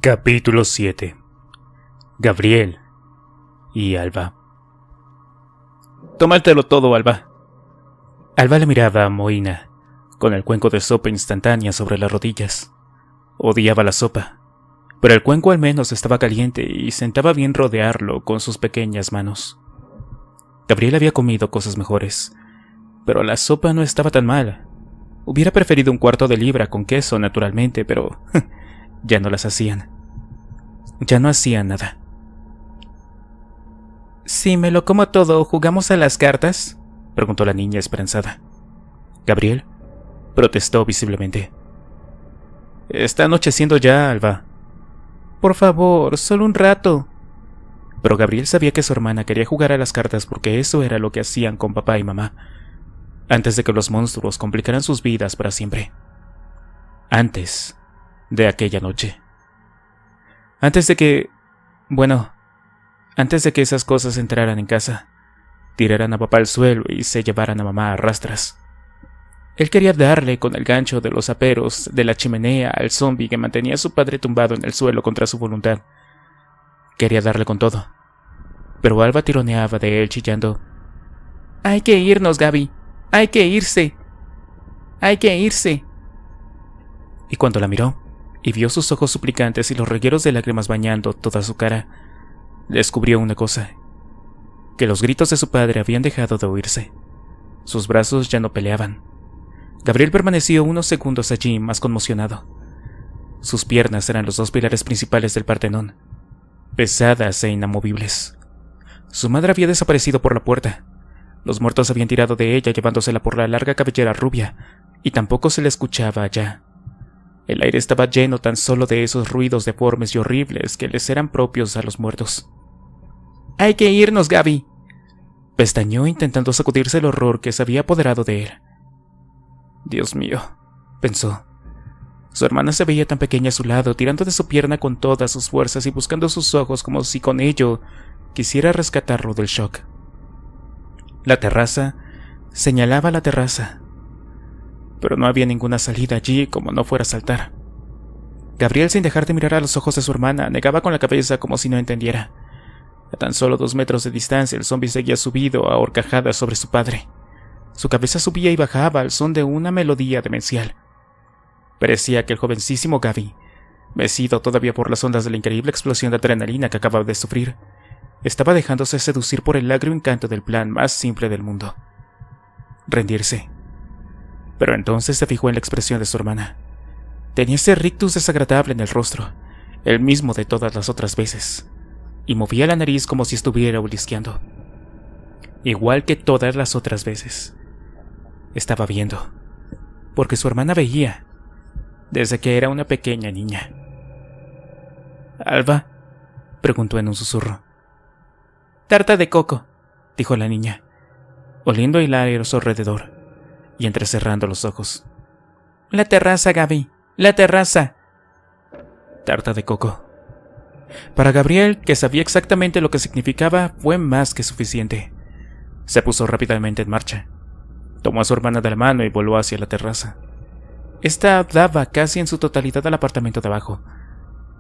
Capítulo 7. Gabriel y Alba. Tómatelo todo, Alba. Alba le miraba a Moina, con el cuenco de sopa instantánea sobre las rodillas. Odiaba la sopa, pero el cuenco al menos estaba caliente y sentaba bien rodearlo con sus pequeñas manos. Gabriel había comido cosas mejores, pero la sopa no estaba tan mala. Hubiera preferido un cuarto de libra con queso, naturalmente, pero ya no las hacían. Ya no hacían nada. «Si me lo como todo, ¿jugamos a las cartas?», preguntó la niña esperanzada. Gabriel protestó visiblemente. «Está anocheciendo ya, Alba». «Por favor, solo un rato». Pero Gabriel sabía que su hermana quería jugar a las cartas porque eso era lo que hacían con papá y mamá, antes de que los monstruos complicaran sus vidas para siempre. Antes de aquella noche. Antes de que esas cosas entraran en casa, tiraran a papá al suelo y se llevaran a mamá a rastras. Él quería darle con el gancho de los aperos de la chimenea al zombi que mantenía a su padre tumbado en el suelo contra su voluntad. Quería darle con todo. Pero Alba tironeaba de él chillando: «Hay que irnos, Gaby. Hay que irse. Hay que irse». Y cuando la miró y vio sus ojos suplicantes y los regueros de lágrimas bañando toda su cara, descubrió una cosa: que los gritos de su padre habían dejado de oírse. Sus brazos ya no peleaban. Gabriel permaneció unos segundos allí, más conmocionado. Sus piernas eran los dos pilares principales del Partenón, pesadas e inamovibles. Su madre había desaparecido por la puerta. Los muertos habían tirado de ella llevándosela por la larga cabellera rubia, y tampoco se la escuchaba allá. El aire estaba lleno tan solo de esos ruidos deformes y horribles que les eran propios a los muertos. «Hay que irnos, Gaby», pestañeó intentando sacudirse el horror que se había apoderado de él. Dios mío, pensó. Su hermana se veía tan pequeña a su lado, tirando de su pierna con todas sus fuerzas y buscando sus ojos como si con ello quisiera rescatarlo del shock. La terraza señalaba la terraza, pero no había ninguna salida allí como no fuera a saltar. Gabriel, sin dejar de mirar a los ojos de su hermana, negaba con la cabeza como si no entendiera. A tan solo 2 metros de distancia, el zombi seguía subido a horcajadas sobre su padre. Su cabeza subía y bajaba al son de una melodía demencial. Parecía que el jovencísimo Gaby, mecido todavía por las ondas de la increíble explosión de adrenalina que acababa de sufrir, estaba dejándose seducir por el agrio encanto del plan más simple del mundo: rendirse. Pero entonces se fijó en la expresión de su hermana. Tenía ese rictus desagradable en el rostro, el mismo de todas las otras veces, y movía la nariz como si estuviera olisqueando. Igual que todas las otras veces. Estaba viendo, porque su hermana veía, desde que era una pequeña niña. «¿Alba?», preguntó en un susurro. «Tarta de coco», dijo la niña, oliendo el aire a su alrededor y entrecerrando los ojos. «La terraza, Gaby, la terraza». Tarta de coco. Para Gabriel, que sabía exactamente lo que significaba, fue más que suficiente. Se puso rápidamente en marcha. Tomó a su hermana de la mano y voló hacia la terraza. Esta daba casi en su totalidad al apartamento de abajo,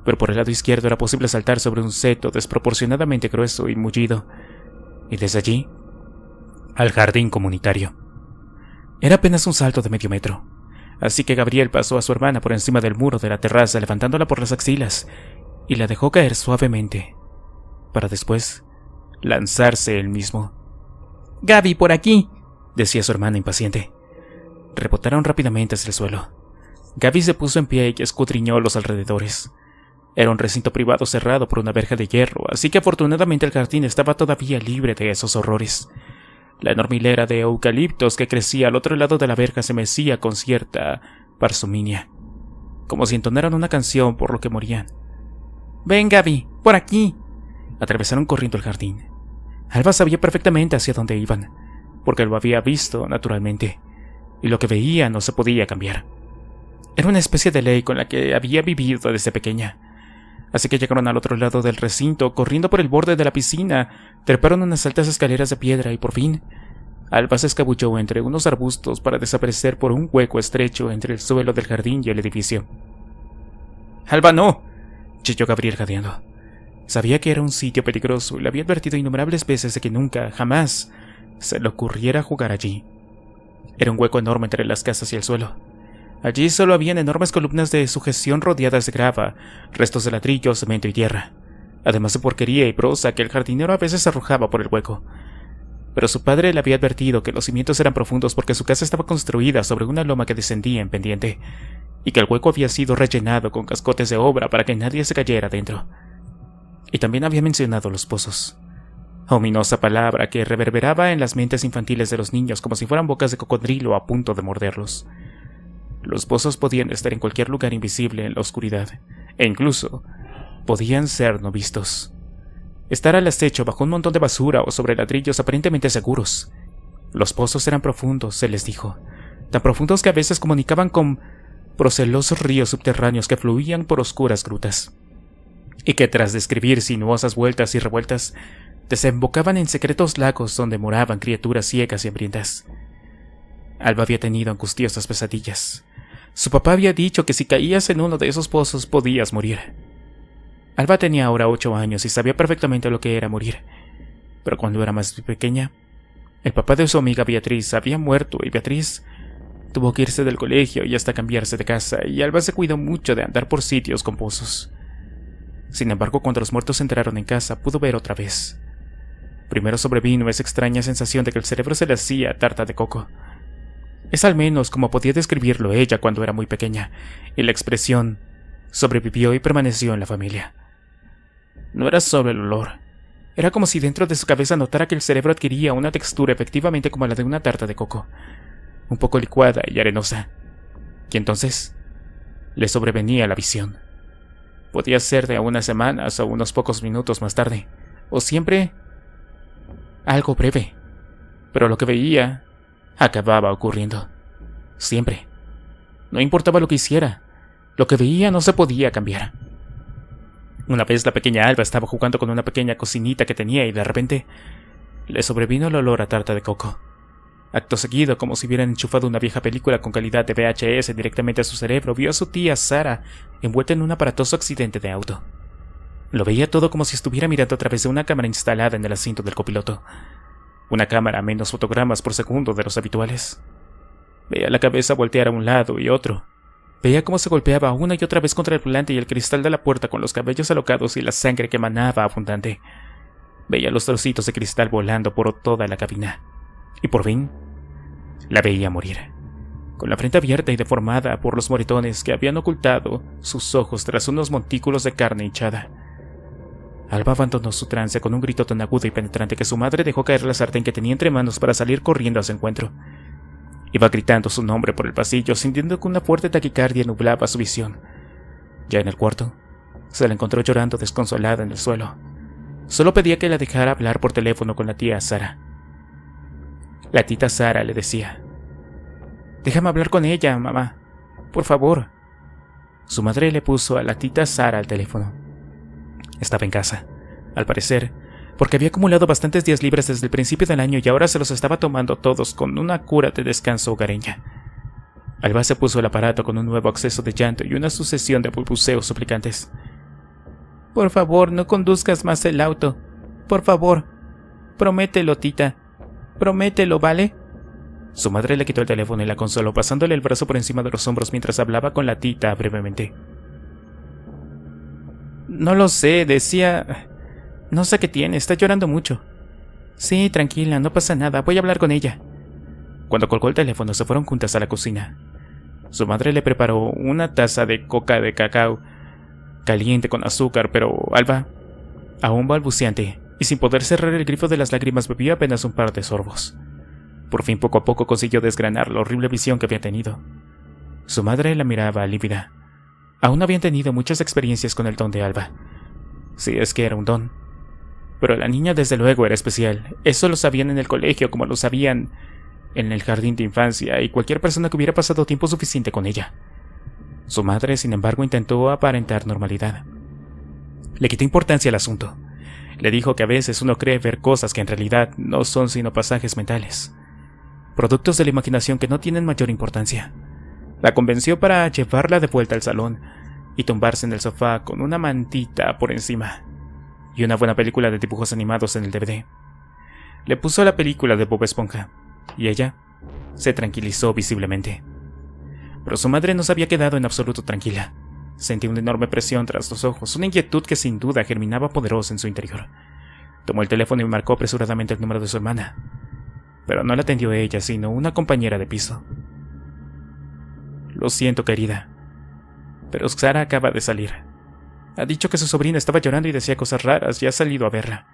pero por el lado izquierdo era posible saltar sobre un seto desproporcionadamente grueso y mullido, y desde allí al jardín comunitario. Era apenas un salto de medio metro, así que Gabriel pasó a su hermana por encima del muro de la terraza, levantándola por las axilas, y la dejó caer suavemente, para después lanzarse él mismo. «Gaby, por aquí», decía su hermana impaciente. Rebotaron rápidamente hacia el suelo. Gaby se puso en pie y escudriñó los alrededores. Era un recinto privado cerrado por una verja de hierro, así que afortunadamente el jardín estaba todavía libre de esos horrores. La enorme hilera de eucaliptos que crecía al otro lado de la verja se mecía con cierta parsimonia, como si entonaran una canción por lo que morían. «Ven, Gaby, por aquí». Atravesaron corriendo el jardín. Alba sabía perfectamente hacia dónde iban, porque lo había visto, naturalmente, y lo que veía no se podía cambiar. Era una especie de ley con la que había vivido desde pequeña. Así que llegaron al otro lado del recinto, corriendo por el borde de la piscina, treparon unas altas escaleras de piedra y por fin, Alba se escabulló entre unos arbustos para desaparecer por un hueco estrecho entre el suelo del jardín y el edificio. «Alba, no», chilló Gabriel jadeando. Sabía que era un sitio peligroso y le había advertido innumerables veces de que nunca, jamás, se le ocurriera jugar allí. Era un hueco enorme entre las casas y el suelo. Allí solo habían enormes columnas de sujeción rodeadas de grava, restos de ladrillo, cemento y tierra, además de porquería y brosa que el jardinero a veces arrojaba por el hueco. Pero su padre le había advertido que los cimientos eran profundos porque su casa estaba construida sobre una loma que descendía en pendiente, y que el hueco había sido rellenado con cascotes de obra para que nadie se cayera dentro. Y también había mencionado los pozos. Ominosa palabra que reverberaba en las mentes infantiles de los niños como si fueran bocas de cocodrilo a punto de morderlos. Los pozos podían estar en cualquier lugar invisible en la oscuridad, e incluso podían ser no vistos. Estar al acecho bajo un montón de basura o sobre ladrillos aparentemente seguros. Los pozos eran profundos, se les dijo, tan profundos que a veces comunicaban con procelosos ríos subterráneos que fluían por oscuras grutas, y que tras describir sinuosas vueltas y revueltas, desembocaban en secretos lagos donde moraban criaturas ciegas y hambrientas. Alba había tenido angustiosas pesadillas. Su papá había dicho que si caías en uno de esos pozos podías morir. Alba tenía ahora 8 años y sabía perfectamente lo que era morir. Pero cuando era más pequeña, el papá de su amiga Beatriz había muerto y Beatriz tuvo que irse del colegio y hasta cambiarse de casa, y Alba se cuidó mucho de andar por sitios con pozos. Sin embargo, cuando los muertos entraron en casa, pudo ver otra vez. Primero sobrevino esa extraña sensación de que el cerebro se le hacía tarta de coco. Es al menos como podía describirlo ella cuando era muy pequeña, y la expresión sobrevivió y permaneció en la familia. No era solo el olor. Era como si dentro de su cabeza notara que el cerebro adquiría una textura efectivamente como la de una tarta de coco, un poco licuada y arenosa. Y entonces le sobrevenía la visión. Podía ser de unas semanas o unos pocos minutos más tarde, o siempre algo breve, pero lo que veía acababa ocurriendo. Siempre. No importaba lo que hiciera, lo que veía no se podía cambiar. Una vez la pequeña Alba estaba jugando con una pequeña cocinita que tenía y de repente le sobrevino el olor a tarta de coco. Acto seguido, como si hubieran enchufado una vieja película con calidad de VHS directamente a su cerebro, vio a su tía Sara envuelta en un aparatoso accidente de auto. Lo veía todo como si estuviera mirando a través de una cámara instalada en el asiento del copiloto. Una cámara a menos fotogramas por segundo de los habituales. Veía la cabeza voltear a un lado y otro. Veía cómo se golpeaba una y otra vez contra el volante y el cristal de la puerta con los cabellos alocados y la sangre que emanaba abundante. Veía los trocitos de cristal volando por toda la cabina. Y por fin, la veía morir, con la frente abierta y deformada por los moretones que habían ocultado sus ojos tras unos montículos de carne hinchada. Alba abandonó su trance con un grito tan agudo y penetrante que su madre dejó caer la sartén que tenía entre manos para salir corriendo a su encuentro. Iba gritando su nombre por el pasillo, sintiendo que una fuerte taquicardia nublaba su visión. Ya en el cuarto, se la encontró llorando desconsolada en el suelo. Solo pedía que la dejara hablar por teléfono con la tía Sara. La tita Sara le decía: «Déjame hablar con ella, mamá, por favor». Su madre le puso a la tita Sara al teléfono. Estaba en casa, al parecer, porque había acumulado bastantes días libres desde el principio del año y ahora se los estaba tomando todos con una cura de descanso hogareña. Alba se puso el aparato con un nuevo acceso de llanto y una sucesión de balbuceos suplicantes. «Por favor, no conduzcas más el auto. Por favor. Promételo, tita. Promételo, ¿vale?» Su madre le quitó el teléfono y la consoló, pasándole el brazo por encima de los hombros mientras hablaba con la tita brevemente. «No lo sé, decía... No sé qué tiene, está llorando mucho». «Sí, tranquila, no pasa nada, voy a hablar con ella». Cuando colgó el teléfono se fueron juntas a la cocina. Su madre le preparó una taza de coca de cacao, caliente con azúcar, pero Alba, aún balbuceante y sin poder cerrar el grifo de las lágrimas, bebió apenas un par de sorbos. Por fin, poco a poco, consiguió desgranar la horrible visión que había tenido. Su madre la miraba lívida. Aún habían tenido muchas experiencias con el don de Alba, si es que era un don. Pero la niña desde luego era especial. Eso lo sabían en el colegio como lo sabían en el jardín de infancia y cualquier persona que hubiera pasado tiempo suficiente con ella. Su madre, sin embargo, intentó aparentar normalidad. Le quitó importancia al asunto. Le dijo que a veces uno cree ver cosas que en realidad no son sino pasajes mentales, productos de la imaginación que no tienen mayor importancia. La convenció para llevarla de vuelta al salón, y tumbarse en el sofá con una mantita por encima y una buena película de dibujos animados en el DVD. Le puso la película de Bob Esponja y ella se tranquilizó visiblemente. Pero su madre no se había quedado en absoluto tranquila. Sentía una enorme presión tras los ojos, una inquietud que sin duda germinaba poderosa en su interior. Tomó el teléfono y marcó apresuradamente el número de su hermana, pero no la atendió ella, sino una compañera de piso. Lo siento, querida, pero Sara acaba de salir. Ha dicho que su sobrina estaba llorando y decía cosas raras y ha salido a verla.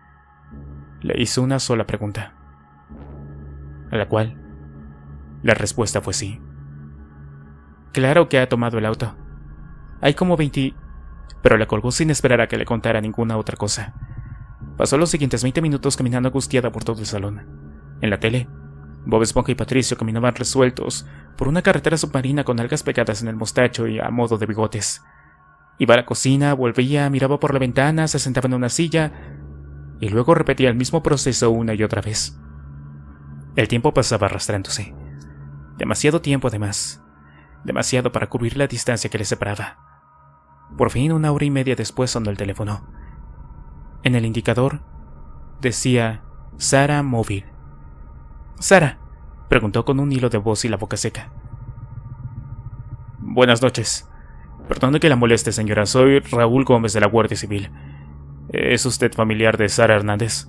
Le hizo una sola pregunta, a la cual la respuesta fue sí. Claro que ha tomado el auto. Hay como 20... Pero la colgó sin esperar a que le contara ninguna otra cosa. Pasó los siguientes 20 minutos caminando angustiada por todo el salón. En la tele, Bob Esponja y Patricio caminaban resueltos por una carretera submarina con algas pegadas en el mostacho y a modo de bigotes. Iba a la cocina, volvía, miraba por la ventana, se sentaba en una silla y luego repetía el mismo proceso una y otra vez. El tiempo pasaba arrastrándose. Demasiado tiempo además. Demasiado para cubrir la distancia que les separaba. Por fin, 1 hora y media después, sonó el teléfono. En el indicador decía Sara Móvil. «Sara», preguntó con un hilo de voz y la boca seca. «Buenas noches. Perdone que la moleste, señora. Soy Raúl Gómez de la Guardia Civil. ¿Es usted familiar de Sara Hernández?»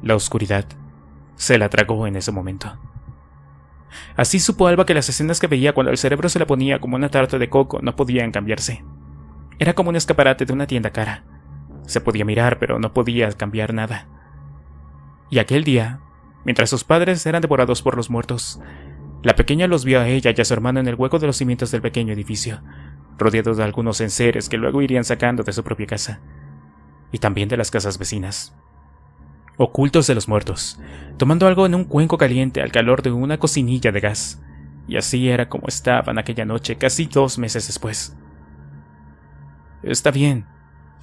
La oscuridad se la tragó en ese momento. Así supo Alba que las escenas que veía cuando el cerebro se la ponía como una tarta de coco no podían cambiarse. Era como un escaparate de una tienda cara. Se podía mirar, pero no podía cambiar nada. Y aquel día, mientras sus padres eran devorados por los muertos, la pequeña los vio a ella y a su hermano en el hueco de los cimientos del pequeño edificio, rodeados de algunos enseres que luego irían sacando de su propia casa, y también de las casas vecinas. Ocultos de los muertos, tomando algo en un cuenco caliente al calor de una cocinilla de gas, y así era como estaban aquella noche, casi 2 meses después. «Está bien»,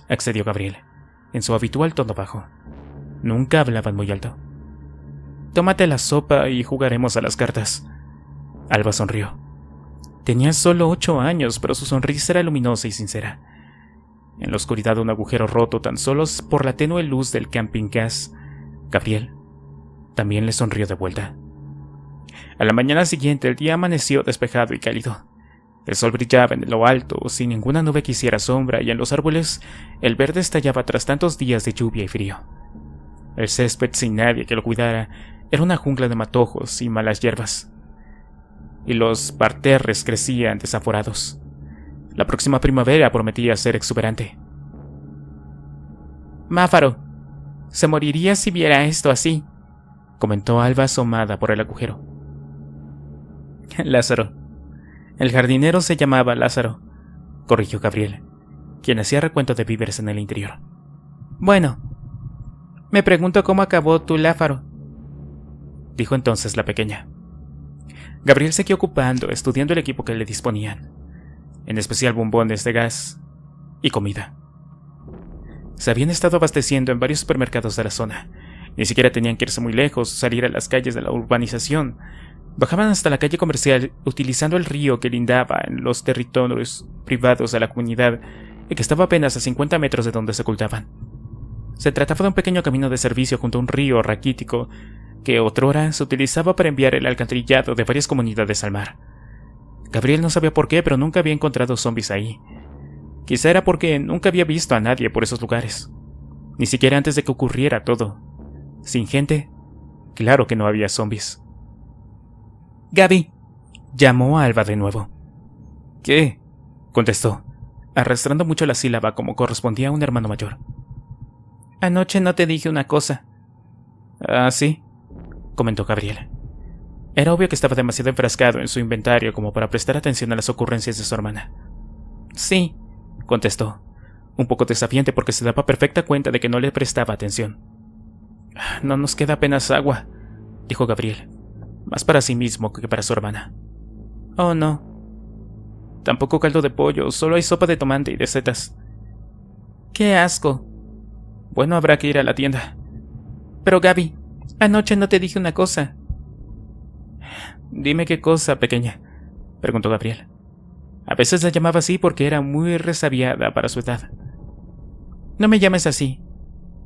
accedió Gabriel, en su habitual tono bajo. Nunca hablaban muy alto. «Tómate la sopa y jugaremos a las cartas». Alba sonrió. Tenía solo 8 años, pero su sonrisa era luminosa y sincera. En la oscuridad de un agujero roto tan solo por la tenue luz del camping gas, Gabriel también le sonrió de vuelta. A la mañana siguiente el día amaneció despejado y cálido. El sol brillaba en lo alto, sin ninguna nube que hiciera sombra, y en los árboles el verde estallaba tras tantos días de lluvia y frío. El césped, sin nadie que lo cuidara, era una jungla de matojos y malas hierbas, y los parterres crecían desaforados. La próxima primavera prometía ser exuberante. «Máfaro se moriría si viera esto así», comentó Alba asomada por el agujero. «Lázaro. El jardinero se llamaba Lázaro», corrigió Gabriel, quien hacía recuento de víveres en el interior. «Bueno, me pregunto cómo acabó tu Lázaro», dijo entonces la pequeña. Gabriel seguía ocupando, estudiando el equipo que le disponían, en especial bombones de gas y comida. Se habían estado abasteciendo en varios supermercados de la zona. Ni siquiera tenían que irse muy lejos, salir a las calles de la urbanización. Bajaban hasta la calle comercial utilizando el río que lindaba en los territorios privados de la comunidad y que estaba apenas a 50 metros de donde se ocultaban. Se trataba de un pequeño camino de servicio junto a un río raquítico que otrora se utilizaba para enviar el alcantarillado de varias comunidades al mar. Gabriel no sabía por qué, pero nunca había encontrado zombies ahí. Quizá era porque nunca había visto a nadie por esos lugares, ni siquiera antes de que ocurriera todo. Sin gente, claro que no había zombies. «Gaby», llamó a Alba de nuevo. «¿Qué?», contestó, arrastrando mucho la sílaba como correspondía a un hermano mayor. «Anoche no te dije una cosa». «¿Ah, sí?», comentó Gabriel. Era obvio que estaba demasiado enfrascado en su inventario como para prestar atención a las ocurrencias de su hermana. «Sí», contestó, un poco desafiante porque se daba perfecta cuenta de que no le prestaba atención. «No nos queda apenas agua», dijo Gabriel, más para sí mismo que para su hermana. «Oh, no. Tampoco caldo de pollo, solo hay sopa de tomate y de setas». «¡Qué asco!». «Bueno, habrá que ir a la tienda». «Pero Gaby, anoche no te dije una cosa». «Dime qué cosa, pequeña», preguntó Gabriel. A veces la llamaba así porque era muy resabiada para su edad. «No me llames así».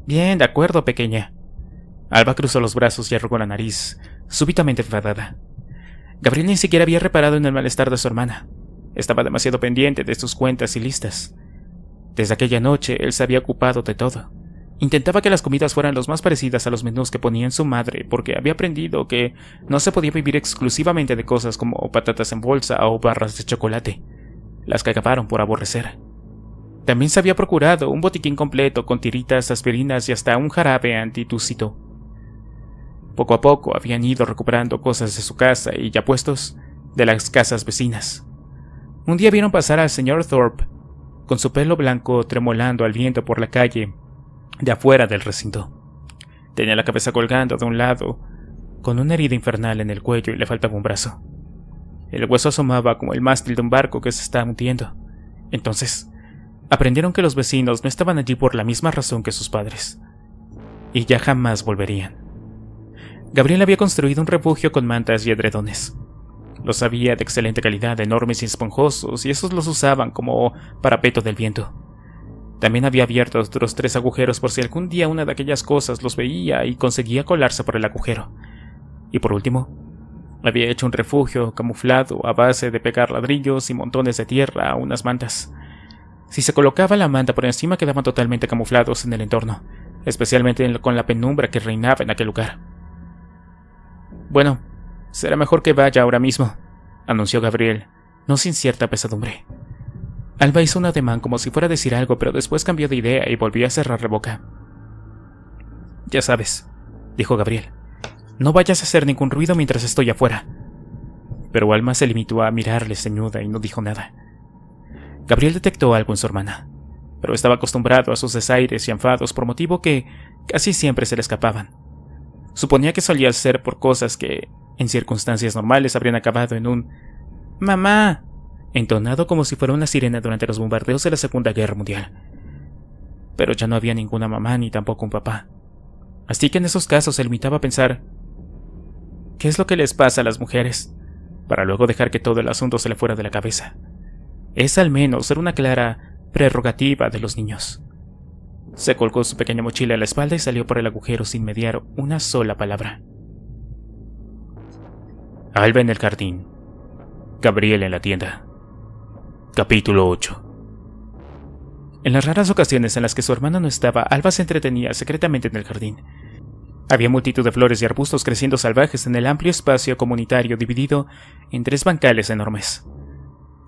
«Bien, de acuerdo, pequeña». Alba cruzó los brazos y arrugó la nariz, súbitamente enfadada. Gabriel ni siquiera había reparado en el malestar de su hermana. Estaba demasiado pendiente de sus cuentas y listas. Desde aquella noche él se había ocupado de todo. Intentaba que las comidas fueran lo más parecidas a los menús que ponía su madre, porque había aprendido que no se podía vivir exclusivamente de cosas como patatas en bolsa o barras de chocolate, las que acabaron por aborrecer. También se había procurado un botiquín completo con tiritas, aspirinas y hasta un jarabe antitúsito. Poco a poco habían ido recuperando cosas de su casa y, ya puestos, de las casas vecinas. Un día vieron pasar al señor Thorpe, con su pelo blanco tremolando al viento por la calle de afuera del recinto. Tenía la cabeza colgando de un lado, con una herida infernal en el cuello y le faltaba un brazo. El hueso asomaba como el mástil de un barco que se está hundiendo. Entonces, aprendieron que los vecinos no estaban allí por la misma razón que sus padres, y ya jamás volverían. Gabriel había construido un refugio con mantas y edredones. Los había de excelente calidad, enormes y esponjosos, y esos los usaban como parapeto del viento. También había abierto otros 3 agujeros por si algún día una de aquellas cosas los veía y conseguía colarse por el agujero. Y por último, había hecho un refugio camuflado a base de pegar ladrillos y montones de tierra a unas mantas. Si se colocaba la manta por encima, quedaban totalmente camuflados en el entorno, especialmente con la penumbra que reinaba en aquel lugar. «Bueno, será mejor que vaya ahora mismo», anunció Gabriel, no sin cierta pesadumbre. Alba hizo un ademán como si fuera a decir algo, pero después cambió de idea y volvió a cerrar la boca. «Ya sabes», dijo Gabriel, «no vayas a hacer ningún ruido mientras estoy afuera». Pero Alma se limitó a mirarle ceñuda y no dijo nada. Gabriel detectó algo en su hermana, pero estaba acostumbrado a sus desaires y enfados por motivo que casi siempre se le escapaban. Suponía que solía ser por cosas que, en circunstancias normales, habrían acabado en un «¡Mamá!», entonado como si fuera una sirena durante los bombardeos de la Segunda Guerra Mundial. Pero ya no había ninguna mamá ni tampoco un papá. Así que en esos casos se limitaba a pensar «¿qué es lo que les pasa a las mujeres?», para luego dejar que todo el asunto se le fuera de la cabeza. Esa al menos era una clara prerrogativa de los niños. Se colgó su pequeña mochila a la espalda y salió por el agujero sin mediar una sola palabra. Alba en el jardín. Gabriel en la tienda. Capítulo 8. En las raras ocasiones en las que su hermana no estaba, Alba se entretenía secretamente en el jardín. Había multitud de flores y arbustos creciendo salvajes en el amplio espacio comunitario dividido en 3 bancales enormes.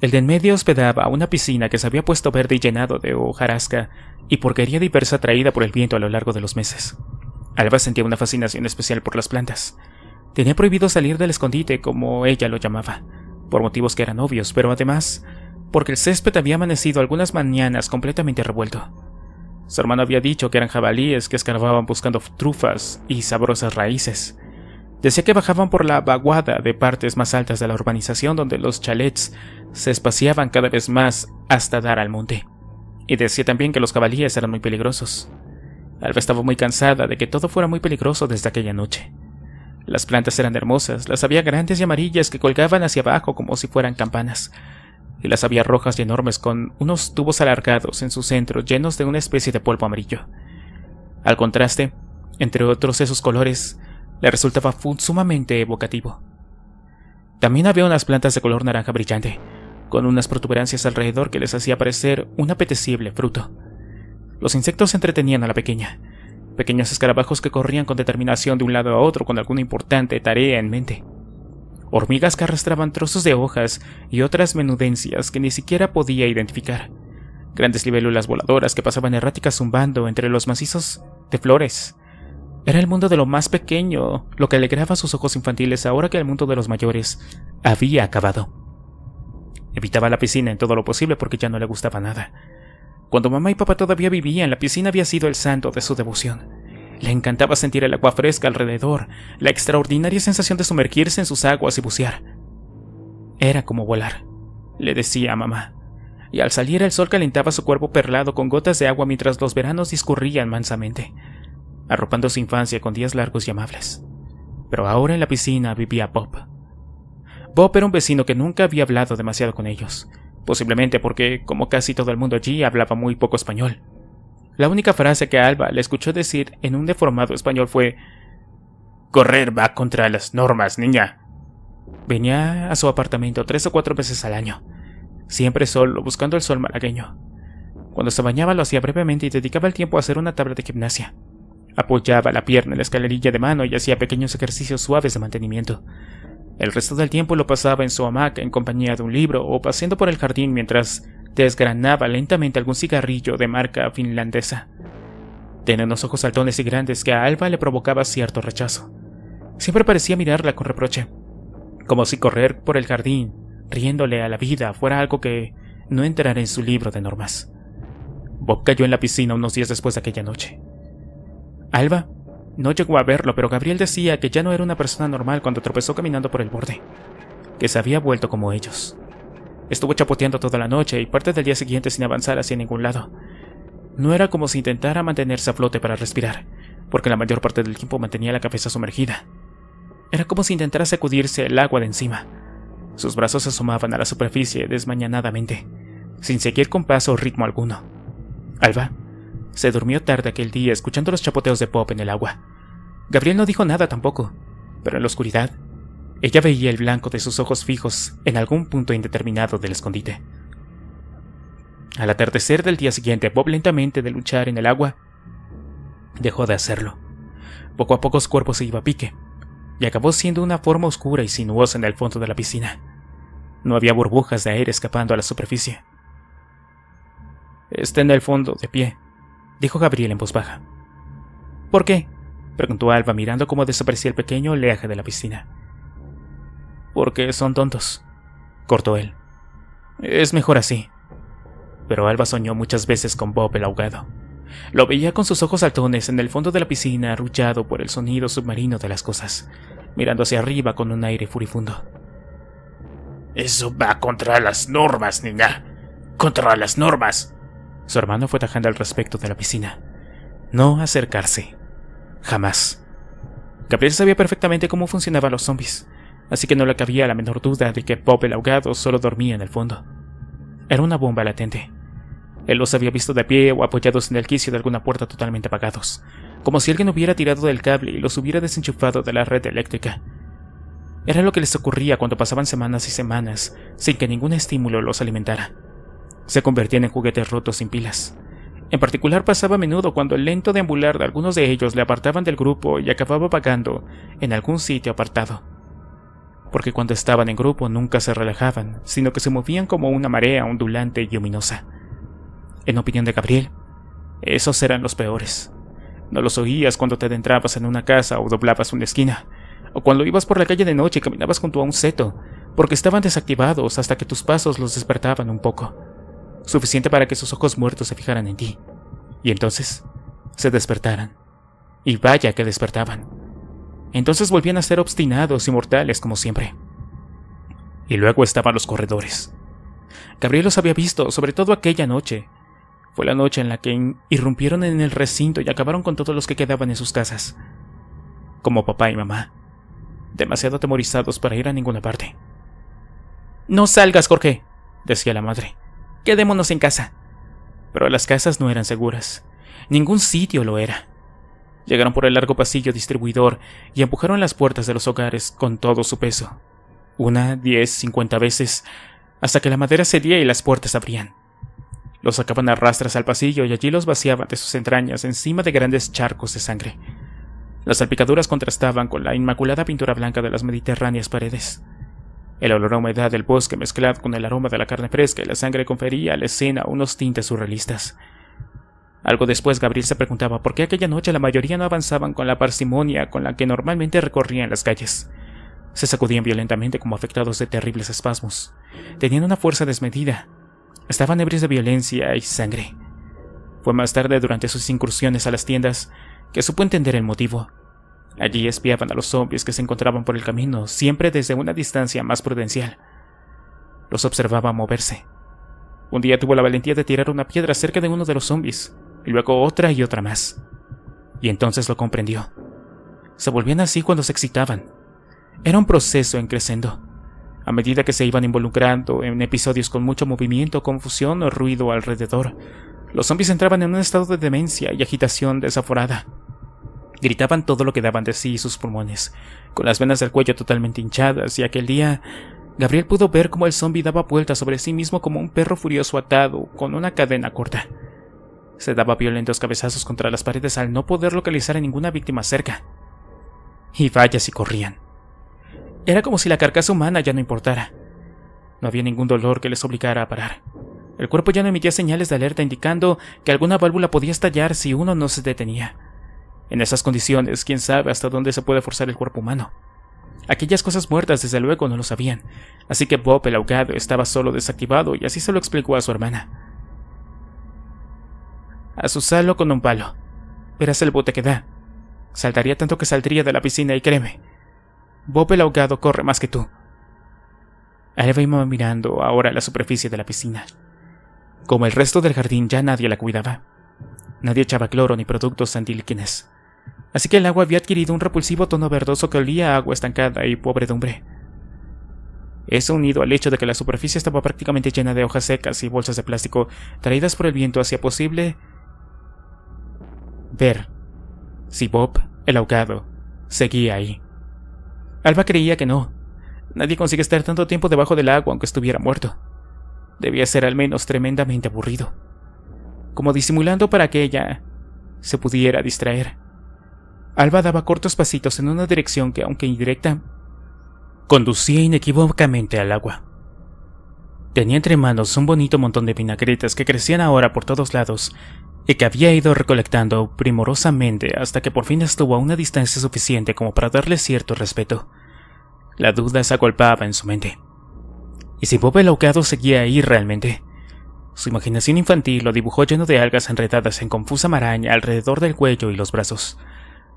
El de en medio hospedaba una piscina que se había puesto verde y llenado de hojarasca y porquería diversa traída por el viento a lo largo de los meses. Alba sentía una fascinación especial por las plantas. Tenía prohibido salir del escondite, como ella lo llamaba, por motivos que eran obvios, pero además porque el césped había amanecido algunas mañanas completamente revuelto. Su hermano había dicho que eran jabalíes que escarbaban buscando trufas y sabrosas raíces. Decía que bajaban por la vaguada de partes más altas de la urbanización donde los chalets se espaciaban cada vez más hasta dar al monte. Y decía también que los jabalíes eran muy peligrosos. Alba estaba muy cansada de que todo fuera muy peligroso desde aquella noche. Las plantas eran hermosas, las había grandes y amarillas que colgaban hacia abajo como si fueran campanas, y las había rojas y enormes con unos tubos alargados en su centro llenos de una especie de polvo amarillo. Al contraste, entre otros esos colores, le resultaba sumamente evocativo. También había unas plantas de color naranja brillante, con unas protuberancias alrededor que les hacía parecer un apetecible fruto. Los insectos entretenían a la pequeña, pequeños escarabajos que corrían con determinación de un lado a otro con alguna importante tarea en mente. Hormigas que arrastraban trozos de hojas y otras menudencias que ni siquiera podía identificar. Grandes libélulas voladoras que pasaban erráticas zumbando entre los macizos de flores. Era el mundo de lo más pequeño, lo que alegraba sus ojos infantiles ahora que el mundo de los mayores había acabado. Evitaba la piscina en todo lo posible porque ya no le gustaba nada. Cuando mamá y papá todavía vivían, la piscina había sido el santo de su devoción. Le encantaba sentir el agua fresca alrededor, la extraordinaria sensación de sumergirse en sus aguas y bucear. Era como volar, le decía a mamá, y al salir el sol calentaba su cuerpo perlado con gotas de agua mientras los veranos discurrían mansamente, arropando su infancia con días largos y amables. Pero ahora en la piscina vivía Bob. Bob era un vecino que nunca había hablado demasiado con ellos, posiblemente porque, como casi todo el mundo allí, hablaba muy poco español. La única frase que Alba le escuchó decir en un deformado español fue: «Correr va contra las normas, niña». Venía a su apartamento 3 o 4 veces al año, siempre solo, buscando el sol malagueño. Cuando se bañaba lo hacía brevemente y dedicaba el tiempo a hacer una tabla de gimnasia. Apoyaba la pierna en la escalerilla de mano y hacía pequeños ejercicios suaves de mantenimiento. El resto del tiempo lo pasaba en su hamaca en compañía de un libro o paseando por el jardín mientras desgranaba lentamente algún cigarrillo de marca finlandesa. Tenía unos ojos saltones y grandes que a Alba le provocaba cierto rechazo. Siempre parecía mirarla con reproche, como si correr por el jardín, riéndole a la vida, fuera algo que no entrara en su libro de normas. Bob cayó en la piscina unos días después de aquella noche. Alba no llegó a verlo, pero Gabriel decía que ya no era una persona normal cuando tropezó caminando por el borde, que se había vuelto como ellos. Estuvo chapoteando toda la noche y parte del día siguiente sin avanzar hacia ningún lado. No era como si intentara mantenerse a flote para respirar, porque la mayor parte del tiempo mantenía la cabeza sumergida. Era como si intentara sacudirse el agua de encima. Sus brazos se asomaban a la superficie desmañanadamente, sin seguir con paso o ritmo alguno. Alba se durmió tarde aquel día escuchando los chapoteos de Pop en el agua. Gabriel no dijo nada tampoco, pero en la oscuridad, ella veía el blanco de sus ojos fijos en algún punto indeterminado del escondite. Al atardecer del día siguiente, Bob, lentamente de luchar en el agua, dejó de hacerlo. Poco a poco su cuerpo se iba a pique, y acabó siendo una forma oscura y sinuosa en el fondo de la piscina. No había burbujas de aire escapando a la superficie. «Está en el fondo, de pie», dijo Gabriel en voz baja. «¿Por qué?», preguntó Alba mirando cómo desaparecía el pequeño oleaje de la piscina. «Porque son tontos», cortó él. «Es mejor así». Pero Alba soñó muchas veces con Bob el ahogado. Lo veía con sus ojos saltones en el fondo de la piscina, arrullado por el sonido submarino de las cosas, mirando hacia arriba con un aire furibundo. «Eso va contra las normas, niña. ¡Contra las normas!». Su hermano fue tajante al respecto de la piscina. No acercarse. Jamás. Gabriel sabía perfectamente cómo funcionaban los zombies, así que no le cabía la menor duda de que Bob el ahogado solo dormía en el fondo. Era una bomba latente. Él los había visto de pie o apoyados en el quicio de alguna puerta totalmente apagados, como si alguien hubiera tirado del cable y los hubiera desenchufado de la red eléctrica. Era lo que les ocurría cuando pasaban semanas y semanas sin que ningún estímulo los alimentara. Se convertían en juguetes rotos sin pilas. En particular pasaba a menudo cuando el lento deambular de algunos de ellos le apartaban del grupo y acababa vagando en algún sitio apartado. Porque cuando estaban en grupo nunca se relajaban, sino que se movían como una marea ondulante y ominosa. En opinión de Gabriel, esos eran los peores. No los oías cuando te adentrabas en una casa o doblabas una esquina, o cuando ibas por la calle de noche y caminabas junto a un seto, porque estaban desactivados hasta que tus pasos los despertaban un poco, suficiente para que sus ojos muertos se fijaran en ti, y entonces se despertaran. Y vaya que despertaban. Entonces volvían a ser obstinados y mortales como siempre. Y luego estaban los corredores. Gabriel los había visto, sobre todo aquella noche. Fue la noche en la que irrumpieron en el recinto y acabaron con todos los que quedaban en sus casas, como papá y mamá, demasiado atemorizados para ir a ninguna parte. «No salgas, Jorge», decía la madre. «Quedémonos en casa». Pero las casas no eran seguras. Ningún sitio lo era. Llegaron por el largo pasillo distribuidor y empujaron las puertas de los hogares con todo su peso. 1, 10, 50 veces, hasta que la madera cedía y las puertas abrían. Los sacaban a rastras al pasillo y allí los vaciaban de sus entrañas encima de grandes charcos de sangre. Las salpicaduras contrastaban con la inmaculada pintura blanca de las mediterráneas paredes. El olor a humedad del bosque mezclado con el aroma de la carne fresca y la sangre confería a la escena unos tintes surrealistas. Algo después Gabriel se preguntaba por qué aquella noche la mayoría no avanzaban con la parsimonia con la que normalmente recorrían las calles. Se sacudían violentamente como afectados de terribles espasmos. Tenían una fuerza desmedida. Estaban ebrios de violencia y sangre. Fue más tarde, durante sus incursiones a las tiendas, que supo entender el motivo. Allí espiaban a los zombies que se encontraban por el camino, siempre desde una distancia más prudencial. Los observaba moverse. Un día tuvo la valentía de tirar una piedra cerca de uno de los zombies, y luego otra y otra más. Y entonces lo comprendió. Se volvían así cuando se excitaban. Era un proceso en crescendo. A medida que se iban involucrando en episodios con mucho movimiento, confusión o ruido alrededor, los zombies entraban en un estado de demencia y agitación desaforada. Gritaban todo lo que daban de sí sus pulmones, con las venas del cuello totalmente hinchadas, y aquel día Gabriel pudo ver cómo el zombie daba vueltas sobre sí mismo como un perro furioso atado con una cadena corta. Se daba violentos cabezazos contra las paredes al no poder localizar a ninguna víctima cerca. Y vaya si corrían. Era como si la carcasa humana ya no importara. No había ningún dolor que les obligara a parar. El cuerpo ya no emitía señales de alerta indicando que alguna válvula podía estallar si uno no se detenía. En esas condiciones, quién sabe hasta dónde se puede forzar el cuerpo humano. Aquellas cosas muertas desde luego no lo sabían, así que Bob el ahogado estaba solo desactivado y así se lo explicó a su hermana. Azuzalo con un palo. Verás el bote que da. Saltaría tanto que saldría de la piscina y créeme, Bob el ahogado corre más que tú. Alba iba mirando ahora la superficie de la piscina. Como el resto del jardín ya nadie la cuidaba. Nadie echaba cloro ni productos antilíquenes. Así que el agua había adquirido un repulsivo tono verdoso que olía a agua estancada y podredumbre. Eso unido al hecho de que la superficie estaba prácticamente llena de hojas secas y bolsas de plástico traídas por el viento hacía posible ver si Bob, el ahogado, seguía ahí. Alba creía que no. Nadie consigue estar tanto tiempo debajo del agua aunque estuviera muerto. Debía ser al menos tremendamente aburrido. Como disimulando para que ella se pudiera distraer, Alba daba cortos pasitos en una dirección que, aunque indirecta, conducía inequívocamente al agua. Tenía entre manos un bonito montón de vinagretas que crecían ahora por todos lados y que había ido recolectando primorosamente hasta que por fin estuvo a una distancia suficiente como para darle cierto respeto. La duda se agolpaba en su mente. ¿Y si Bob el ahogado seguía ahí realmente? Su imaginación infantil lo dibujó lleno de algas enredadas en confusa maraña alrededor del cuello y los brazos,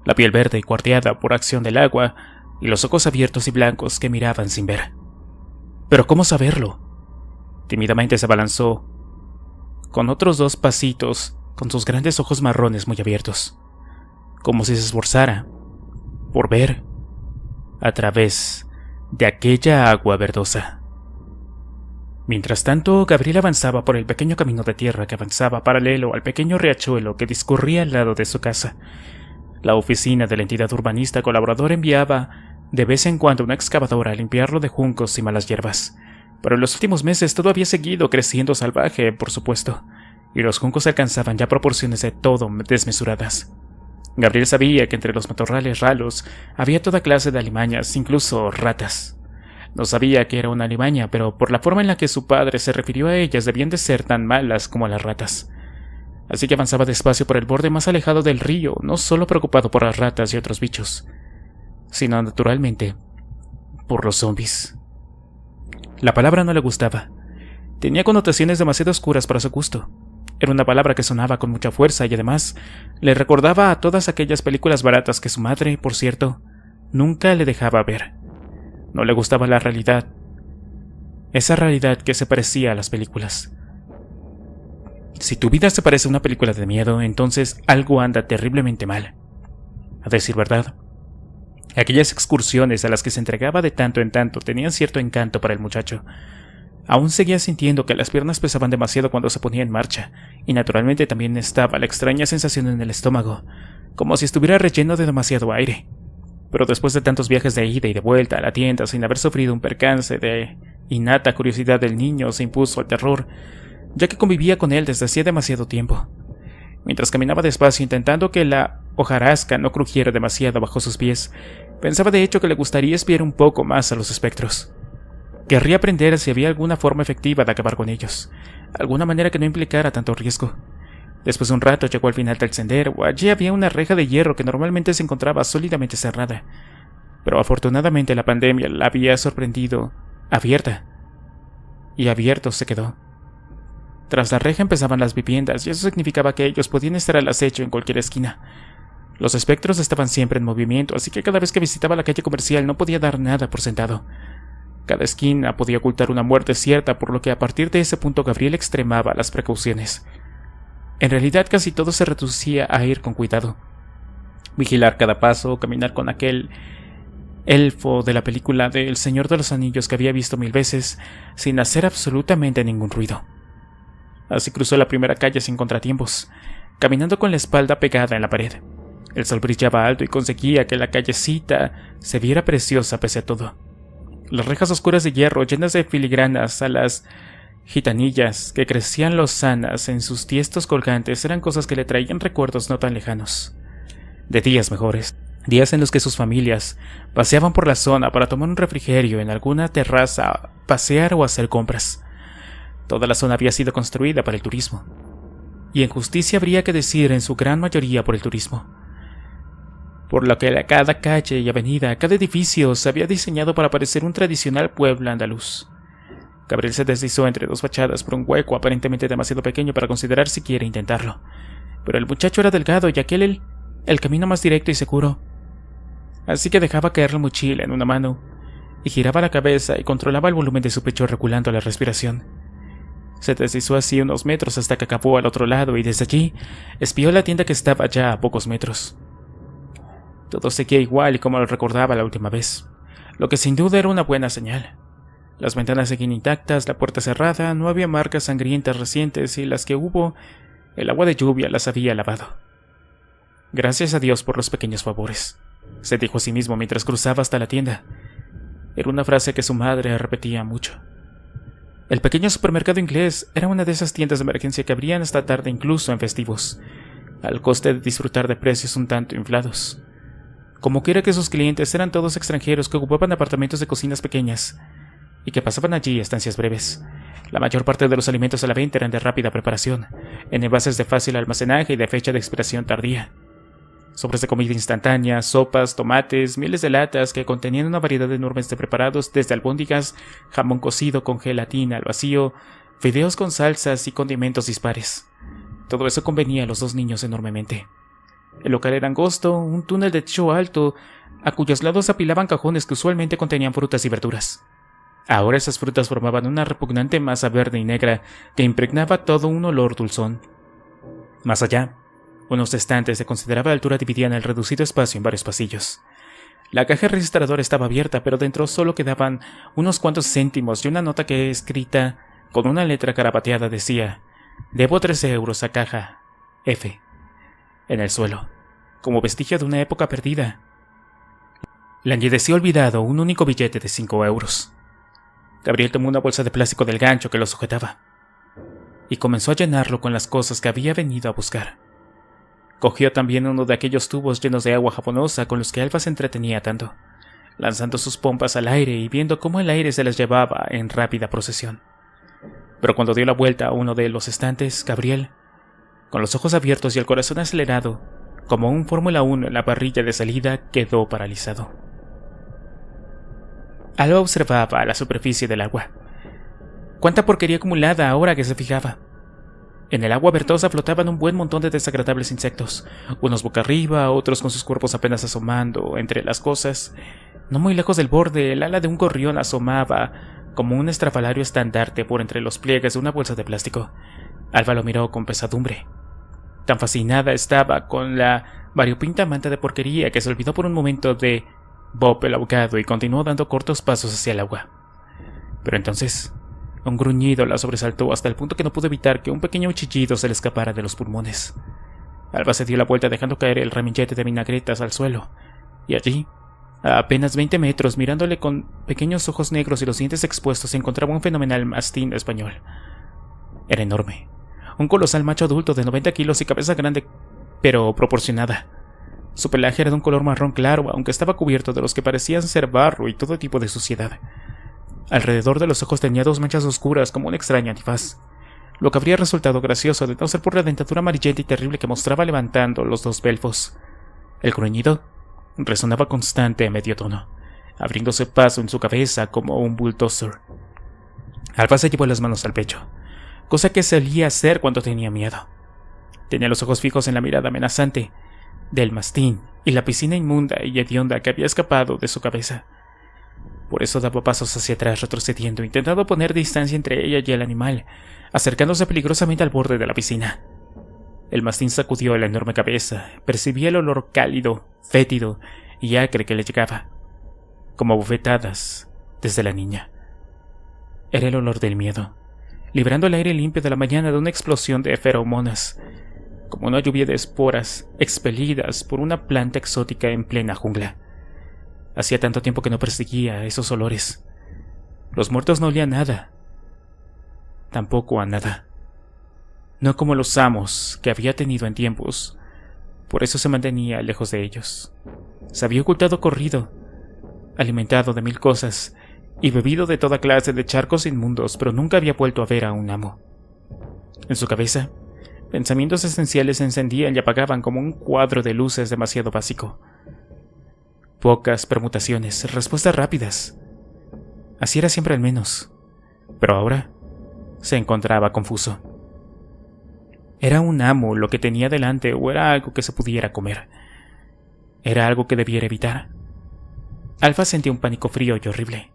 la piel verde y cuarteada por acción del agua, y los ojos abiertos y blancos que miraban sin ver. ¿Pero cómo saberlo? Tímidamente se abalanzó, con otros 2 pasitos, con sus grandes ojos marrones muy abiertos, como si se esforzara por ver a través de aquella agua verdosa. Mientras tanto, Gabriel avanzaba por el pequeño camino de tierra que avanzaba paralelo al pequeño riachuelo que discurría al lado de su casa. La oficina de la entidad urbanista colaboradora enviaba de vez en cuando una excavadora a limpiarlo de juncos y malas hierbas, pero en los últimos meses todo había seguido creciendo salvaje, por supuesto, y los juncos alcanzaban ya proporciones de todo desmesuradas. Gabriel sabía que entre los matorrales ralos había toda clase de alimañas, incluso ratas. No sabía que era una alimaña, pero por la forma en la que su padre se refirió a ellas debían de ser tan malas como las ratas. Así que avanzaba despacio por el borde más alejado del río, no solo preocupado por las ratas y otros bichos, sino naturalmente por los zombies. La palabra no le gustaba. Tenía connotaciones demasiado oscuras para su gusto. Era una palabra que sonaba con mucha fuerza y además le recordaba a todas aquellas películas baratas que su madre, por cierto, nunca le dejaba ver. No le gustaba la realidad. Esa realidad que se parecía a las películas. Si tu vida se parece a una película de miedo, entonces algo anda terriblemente mal. A decir verdad, aquellas excursiones a las que se entregaba de tanto en tanto tenían cierto encanto para el muchacho. Aún seguía sintiendo que las piernas pesaban demasiado cuando se ponía en marcha, y naturalmente también estaba la extraña sensación en el estómago, como si estuviera relleno de demasiado aire. Pero después de tantos viajes de ida y de vuelta a la tienda sin haber sufrido un percance, de innata curiosidad del niño se impuso al terror, ya que convivía con él desde hacía demasiado tiempo. Mientras caminaba despacio intentando que la hojarasca no crujiera demasiado bajo sus pies, pensaba de hecho que le gustaría espiar un poco más a los espectros. Querría aprender si había alguna forma efectiva de acabar con ellos, alguna manera que no implicara tanto riesgo. Después de un rato llegó al final del sendero. Allí había una reja de hierro que normalmente se encontraba sólidamente cerrada, pero afortunadamente la pandemia la había sorprendido abierta, y abierto se quedó. Tras la reja empezaban las viviendas, y eso significaba que ellos podían estar al acecho en cualquier esquina. Los espectros estaban siempre en movimiento, así que cada vez que visitaba la calle comercial no podía dar nada por sentado. Cada esquina podía ocultar una muerte cierta, por lo que a partir de ese punto Gabriel extremaba las precauciones. En realidad casi todo se reducía a ir con cuidado. Vigilar cada paso, caminar con aquel elfo de la película de El Señor de los Anillos que había visto 1000 veces, sin hacer absolutamente ningún ruido. Así cruzó la primera calle sin contratiempos, caminando con la espalda pegada en la pared. El sol brillaba alto y conseguía que la callecita se viera preciosa pese a todo. Las rejas oscuras de hierro llenas de filigranas a las gitanillas que crecían lozanas en sus tiestos colgantes eran cosas que le traían recuerdos no tan lejanos. De días mejores, días en los que sus familias paseaban por la zona para tomar un refrigerio en alguna terraza, pasear o hacer compras. Toda la zona había sido construida para el turismo. Y en justicia habría que decir en su gran mayoría por el turismo. Por lo que cada calle y avenida, cada edificio se había diseñado para parecer un tradicional pueblo andaluz. Gabriel se deslizó entre dos fachadas por un hueco aparentemente demasiado pequeño para considerar siquiera intentarlo. Pero el muchacho era delgado y aquel el camino más directo y seguro. Así que dejaba caer la mochila en una mano y giraba la cabeza y controlaba el volumen de su pecho regulando la respiración. Se deslizó así unos metros hasta que acabó al otro lado y desde allí espió la tienda que estaba ya a pocos metros. Todo seguía igual y como lo recordaba la última vez, lo que sin duda era una buena señal. Las ventanas seguían intactas, la puerta cerrada, no había marcas sangrientas recientes y las que hubo, el agua de lluvia las había lavado. Gracias a Dios por los pequeños favores, se dijo a sí mismo mientras cruzaba hasta la tienda. Era una frase que su madre repetía mucho. El pequeño supermercado inglés era una de esas tiendas de emergencia que abrían hasta tarde incluso en festivos, al coste de disfrutar de precios un tanto inflados. Como quiera que sus clientes eran todos extranjeros que ocupaban apartamentos de cocinas pequeñas y que pasaban allí estancias breves. La mayor parte de los alimentos a la venta eran de rápida preparación, en envases de fácil almacenaje y de fecha de expiración tardía. Sobres de comida instantánea, sopas, tomates, miles de latas que contenían una variedad enorme de preparados desde albóndigas, jamón cocido con gelatina al vacío, fideos con salsas y condimentos dispares. Todo eso convenía a los dos niños enormemente. El local era angosto, un túnel de techo alto, a cuyos lados apilaban cajones que usualmente contenían frutas y verduras. Ahora esas frutas formaban una repugnante masa verde y negra que impregnaba todo un olor dulzón. Más allá, unos estantes de considerable altura dividían el reducido espacio en varios pasillos. La caja registradora estaba abierta, pero dentro solo quedaban unos cuantos céntimos y una nota que, escrita con una letra carabateada, decía: «Debo 13 euros a caja F», en el suelo, como vestigio de una época perdida. Languideció olvidado un único billete de 5 euros. Gabriel tomó una bolsa de plástico del gancho que lo sujetaba y comenzó a llenarlo con las cosas que había venido a buscar. Cogió también uno de aquellos tubos llenos de agua jabonosa con los que Alba se entretenía tanto, lanzando sus pompas al aire y viendo cómo el aire se las llevaba en rápida procesión. Pero cuando dio la vuelta a uno de los estantes, Gabriel, con los ojos abiertos y el corazón acelerado, como un Fórmula 1 en la parrilla de salida, quedó paralizado. Alba observaba la superficie del agua. Cuánta porquería acumulada ahora que se fijaba. En el agua verdosa flotaban un buen montón de desagradables insectos, unos boca arriba, otros con sus cuerpos apenas asomando entre las cosas. No muy lejos del borde, el ala de un gorrión asomaba como un estrafalario estandarte por entre los pliegues de una bolsa de plástico. Alba lo miró con pesadumbre. Tan fascinada estaba con la variopinta manta de porquería que se olvidó por un momento de Bob el ahogado y continuó dando cortos pasos hacia el agua. Pero entonces, un gruñido la sobresaltó hasta el punto que no pudo evitar que un pequeño chillido se le escapara de los pulmones. Alba se dio la vuelta dejando caer el ramillete de vinagretas al suelo, y allí, a apenas 20 metros, mirándole con pequeños ojos negros y los dientes expuestos, se encontraba un fenomenal mastín español. Era enorme, un colosal macho adulto de 90 kilos y cabeza grande, pero proporcionada. Su pelaje era de un color marrón claro, aunque estaba cubierto de los que parecían ser barro y todo tipo de suciedad. Alrededor de los ojos tenía 2 manchas oscuras como un extraño antifaz, lo que habría resultado gracioso de no ser por la dentadura amarillenta y terrible que mostraba levantando los 2 belfos. El gruñido resonaba constante a medio tono, abriéndose paso en su cabeza como un bulldozer. Alba se llevó las manos al pecho, cosa que solía hacer cuando tenía miedo. Tenía los ojos fijos en la mirada amenazante del mastín y la piscina inmunda y hedionda que había escapado de su cabeza. Por eso daba pasos hacia atrás, retrocediendo, intentando poner distancia entre ella y el animal, acercándose peligrosamente al borde de la piscina. El mastín sacudió la enorme cabeza, percibía el olor cálido, fétido y acre que le llegaba. como bofetadas desde la niña. Era el olor del miedo, librando el aire limpio de la mañana de una explosión de feromonas, como una lluvia de esporas expelidas por una planta exótica en plena jungla. Hacía tanto tiempo que no perseguía esos olores. Los muertos no olían nada, tampoco a nada. No como los amos que había tenido en tiempos. Por eso se mantenía lejos de ellos. Se había ocultado corrido, alimentado de mil cosas y bebido de toda clase de charcos inmundos, pero nunca había vuelto a ver a un amo. En su cabeza, pensamientos esenciales se encendían y apagaban como un cuadro de luces demasiado básico. Pocas permutaciones, respuestas rápidas. Así era siempre al menos. Pero ahora se encontraba confuso. ¿Era un amo lo que tenía delante o era algo que se pudiera comer? ¿Era algo que debiera evitar? Alfa sentía un pánico frío y horrible,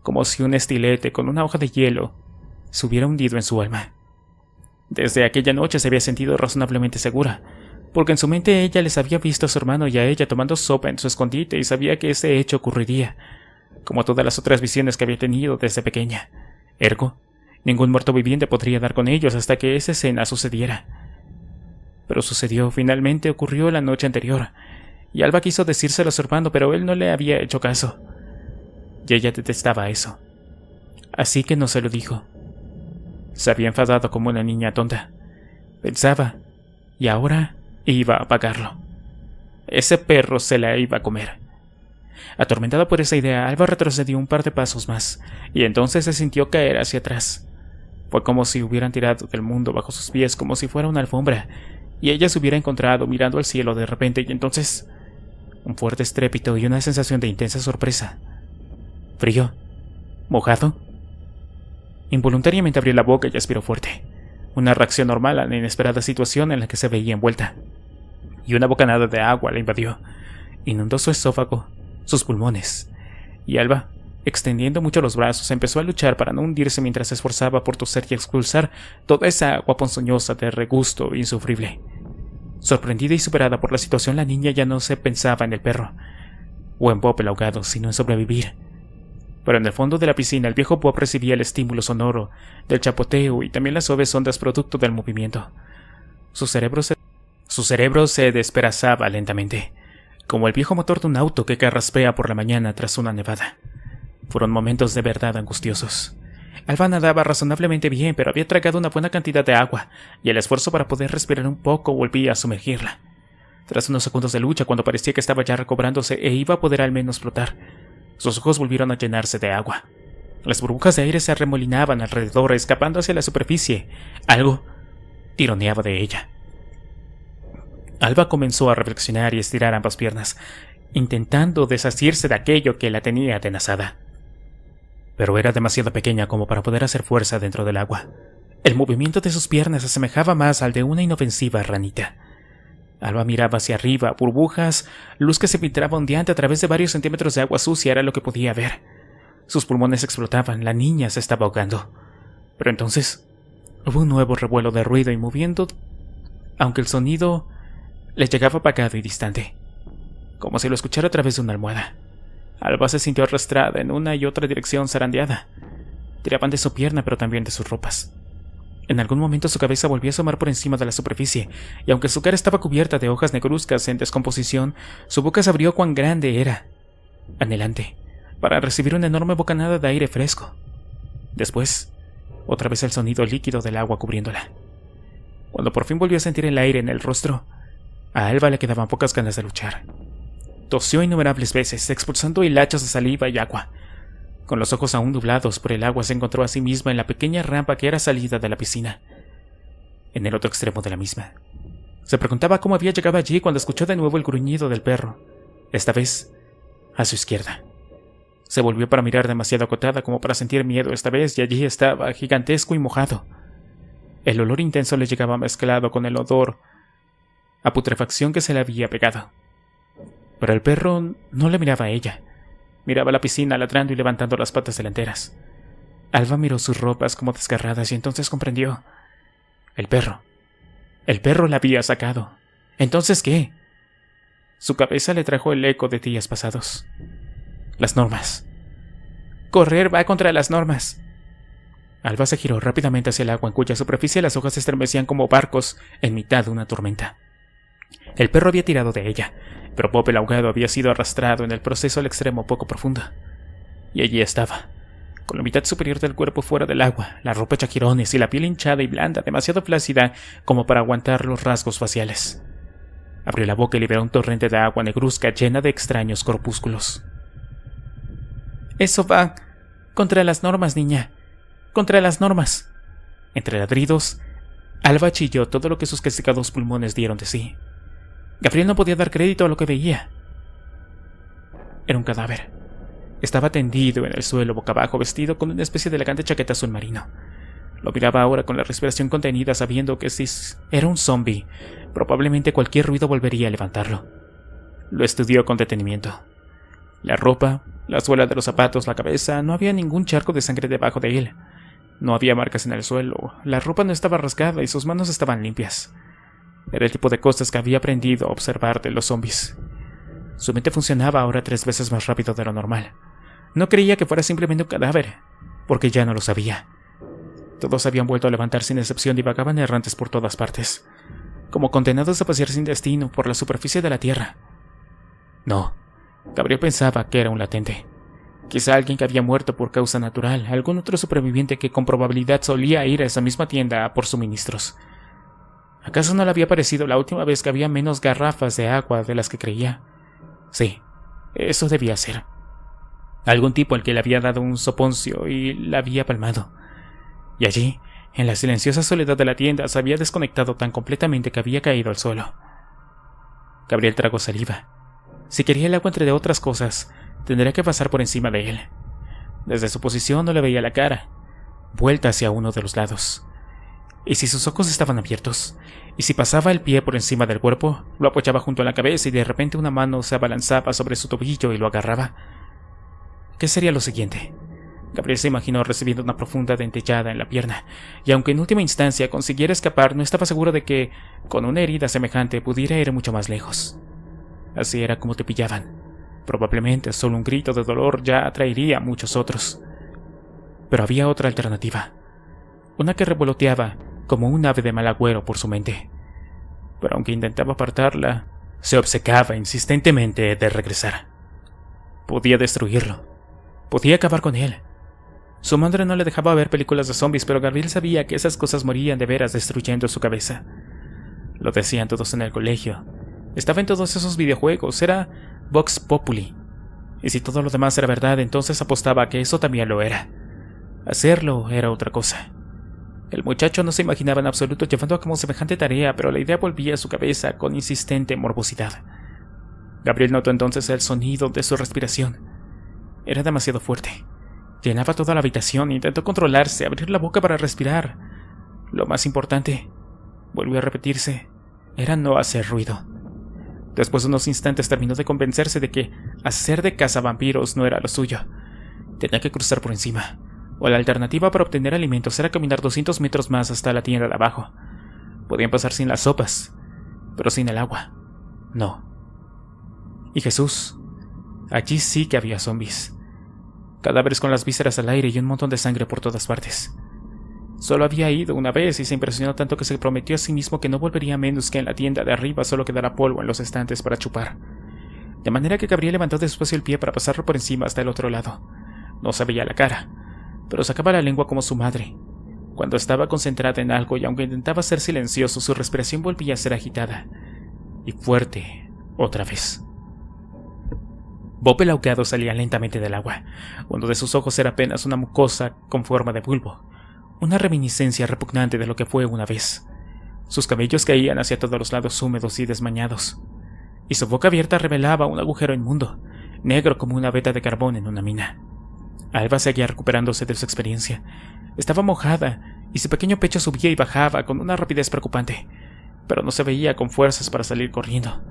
como si un estilete con una hoja de hielo se hubiera hundido en su alma. Desde aquella noche se había sentido razonablemente segura, porque en su mente ella les había visto a su hermano y a ella tomando sopa en su escondite y sabía que ese hecho ocurriría, como todas las otras visiones que había tenido desde pequeña. Ergo, ningún muerto viviente podría dar con ellos hasta que esa escena sucediera. Pero sucedió, finalmente ocurrió la noche anterior, y Alba quiso decírselo a su hermano, pero él no le había hecho caso. Y ella detestaba eso. Así que no se lo dijo. Se había enfadado como una niña tonta. Pensaba, y ahora iba a pagarlo. Ese perro se la iba a comer. Atormentada por esa idea, Alba retrocedió un par de pasos más, y entonces se sintió caer hacia atrás. Fue como si hubieran tirado del mundo bajo sus pies, como si fuera una alfombra, y ella se hubiera encontrado mirando al cielo de repente, y entonces un fuerte estrépito y una sensación de intensa sorpresa. ¿Frío? ¿Mojado? Involuntariamente abrió la boca y aspiró fuerte, una reacción normal a la inesperada situación en la que se veía envuelta, y una bocanada de agua la invadió, inundó su esófago, sus pulmones, y Alba, extendiendo mucho los brazos, empezó a luchar para no hundirse mientras se esforzaba por toser y expulsar toda esa agua ponzoñosa de regusto insufrible. Sorprendida y superada por la situación, la niña ya no se pensaba en el perro, o en Bob el ahogado, sino en sobrevivir. Pero en el fondo de la piscina el viejo Bob recibía el estímulo sonoro del chapoteo y también las suaves ondas producto del movimiento. Su cerebro se despedazaba lentamente, como el viejo motor de un auto que carraspea por la mañana tras una nevada. Fueron momentos de verdad angustiosos. Alba nadaba razonablemente bien, pero había tragado una buena cantidad de agua, y el esfuerzo para poder respirar un poco volvía a sumergirla. Tras unos segundos de lucha, cuando parecía que estaba ya recobrándose e iba a poder al menos flotar, sus ojos volvieron a llenarse de agua. Las burbujas de aire se arremolinaban alrededor, escapando hacia la superficie. Algo tironeaba de ella. Alba comenzó a reflexionar y estirar ambas piernas, intentando deshacerse de aquello que la tenía atenazada. Pero era demasiado pequeña como para poder hacer fuerza dentro del agua. El movimiento de sus piernas se asemejaba más al de una inofensiva ranita. Alba miraba hacia arriba, burbujas, luz que se filtraba ondeante a través de varios centímetros de agua sucia era lo que podía ver. Sus pulmones explotaban, la niña se estaba ahogando. Pero entonces hubo un nuevo revuelo de ruido y moviendo, aunque el sonido le llegaba apagado y distante, como si lo escuchara a través de una almohada. Alba se sintió arrastrada en una y otra dirección zarandeada. Tiraban de su pierna, pero también de sus ropas. En algún momento su cabeza volvió a asomar por encima de la superficie, y aunque su cara estaba cubierta de hojas negruzcas en descomposición, su boca se abrió cuán grande era, anhelante, para recibir una enorme bocanada de aire fresco. Después, otra vez el sonido líquido del agua cubriéndola. Cuando por fin volvió a sentir el aire en el rostro, a Alba le quedaban pocas ganas de luchar. Tosió innumerables veces, expulsando hilachos de saliva y agua. Con los ojos aún nublados por el agua, se encontró a sí misma en la pequeña rampa que era salida de la piscina, en el otro extremo de la misma. Se preguntaba cómo había llegado allí cuando escuchó de nuevo el gruñido del perro, esta vez a su izquierda. Se volvió para mirar, demasiado acotada como para sentir miedo esta vez, y allí estaba, gigantesco y mojado. El olor intenso le llegaba mezclado con el odor a putrefacción que se le había pegado. Pero el perro no le miraba a ella. Miraba la piscina ladrando y levantando las patas delanteras. Alba miró sus ropas como desgarradas y entonces comprendió. El perro la había sacado. ¿Entonces qué? Su cabeza le trajo el eco de días pasados. Las normas. Correr va contra las normas. Alba se giró rápidamente hacia el agua en cuya superficie las hojas se estremecían como barcos en mitad de una tormenta. El perro había tirado de ella, pero Bob el ahogado había sido arrastrado en el proceso al extremo poco profundo. Y allí estaba, con la mitad superior del cuerpo fuera del agua, la ropa hecha jirones y la piel hinchada y blanda, demasiado flácida como para aguantar los rasgos faciales. Abrió la boca y liberó un torrente de agua negruzca llena de extraños corpúsculos. Eso va contra las normas, niña. Contra las normas. Entre ladridos, Alba chilló todo lo que sus castigados pulmones dieron de sí. Gabriel no podía dar crédito a lo que veía. Era un cadáver. Estaba tendido en el suelo boca abajo, vestido con una especie de elegante chaqueta azul marino. Lo miraba ahora con la respiración contenida, sabiendo que si era un zombie, probablemente cualquier ruido volvería a levantarlo. Lo estudió con detenimiento. La ropa, la suela de los zapatos, la cabeza, no había ningún charco de sangre debajo de él. No había marcas en el suelo, la ropa no estaba rasgada y sus manos estaban limpias. Era el tipo de cosas que había aprendido a observar de los zombies. Su mente funcionaba ahora 3 veces más rápido de lo normal. No creía que fuera simplemente un cadáver, porque ya no lo sabía. Todos habían vuelto a levantar sin excepción y vagaban errantes por todas partes, como condenados a pasear sin destino por la superficie de la tierra. No, Gabriel pensaba que era un latente. Quizá alguien que había muerto por causa natural, algún otro superviviente que con probabilidad solía ir a esa misma tienda a por suministros. ¿Acaso no le había parecido la última vez que había menos garrafas de agua de las que creía? Sí, eso debía ser. Algún tipo al que le había dado un soponcio y la había palmado. Y allí, en la silenciosa soledad de la tienda, se había desconectado tan completamente que había caído al suelo. Gabriel tragó saliva. Si quería el agua entre otras cosas, tendría que pasar por encima de él. Desde su posición no le veía la cara, vuelta hacia uno de los lados. Y si sus ojos estaban abiertos, y si pasaba el pie por encima del cuerpo, lo apoyaba junto a la cabeza y de repente una mano se abalanzaba sobre su tobillo y lo agarraba. ¿Qué sería lo siguiente? Gabriel se imaginó recibiendo una profunda dentellada en la pierna, y aunque en última instancia consiguiera escapar, no estaba seguro de que, con una herida semejante, pudiera ir mucho más lejos. Así era como te pillaban. Probablemente solo un grito de dolor ya atraería a muchos otros. Pero había otra alternativa, una que revoloteaba como un ave de mal agüero por su mente. Pero aunque intentaba apartarla, se obcecaba insistentemente de regresar. Podía destruirlo. Podía acabar con él. Su madre no le dejaba ver películas de zombies, pero Gabriel sabía que esas cosas morían de veras destruyendo su cabeza. Lo decían todos en el colegio. Estaba en todos esos videojuegos, era Vox Populi. Y si todo lo demás era verdad, entonces apostaba a que eso también lo era. Hacerlo era otra cosa. El muchacho no se imaginaba en absoluto llevando a cabo semejante tarea, pero la idea volvía a su cabeza con insistente morbosidad. Gabriel notó entonces el sonido de su respiración. Era demasiado fuerte. Llenaba toda la habitación e intentó controlarse, abrir la boca para respirar. Lo más importante, volvió a repetirse, era no hacer ruido. Después de unos instantes terminó de convencerse de que hacer de cazavampiros no era lo suyo. Tenía que cruzar por encima, o la alternativa para obtener alimentos era caminar 200 metros más hasta la tienda de abajo. Podían pasar sin las sopas, pero sin el agua, no. Y Jesús, allí sí que había zombies. Cadáveres con las vísceras al aire y un montón de sangre por todas partes. Solo había ido una vez y se impresionó tanto que se prometió a sí mismo que no volvería a menos que en la tienda de arriba solo quedara polvo en los estantes para chupar. De manera que Gabriel levantó despacio el pie para pasarlo por encima hasta el otro lado. No se veía la cara, pero sacaba la lengua como su madre. Cuando estaba concentrada en algo y aunque intentaba ser silencioso, su respiración volvía a ser agitada. Y fuerte, otra vez. Bob el ahogado salía lentamente del agua. Uno de sus ojos era apenas una mucosa con forma de bulbo, una reminiscencia repugnante de lo que fue una vez. Sus cabellos caían hacia todos los lados húmedos y desmañados, y su boca abierta revelaba un agujero inmundo, negro como una veta de carbón en una mina. Alba seguía recuperándose de su experiencia. Estaba mojada, y su pequeño pecho subía y bajaba con una rapidez preocupante, pero no se veía con fuerzas para salir corriendo.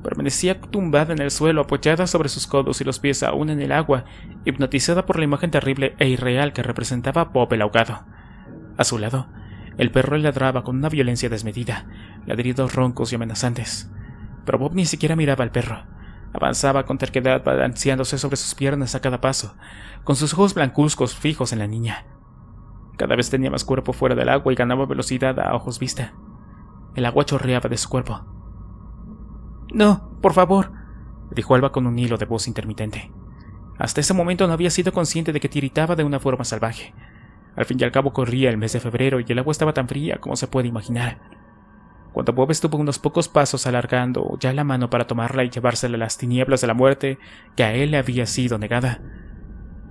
Permanecía tumbada en el suelo, apoyada sobre sus codos y los pies aún en el agua, hipnotizada por la imagen terrible e irreal que representaba a Bob el ahogado. A su lado, el perro ladraba con una violencia desmedida, ladridos roncos y amenazantes. Pero Bob ni siquiera miraba al perro. Avanzaba con terquedad, balanceándose sobre sus piernas a cada pazo, con sus ojos blancuzcos fijos en la niña. Cada vez tenía más cuerpo fuera del agua y ganaba velocidad a ojos vista. El agua chorreaba de su cuerpo. «No, por favor», dijo Alba con un hilo de voz intermitente. Hasta ese momento no había sido consciente de que tiritaba de una forma salvaje. Al fin y al cabo corría el mes de febrero y el agua estaba tan fría como se puede imaginar. Cuando Bob estuvo unos pocos pasos alargando ya la mano para tomarla y llevársela a las tinieblas de la muerte que a él le había sido negada,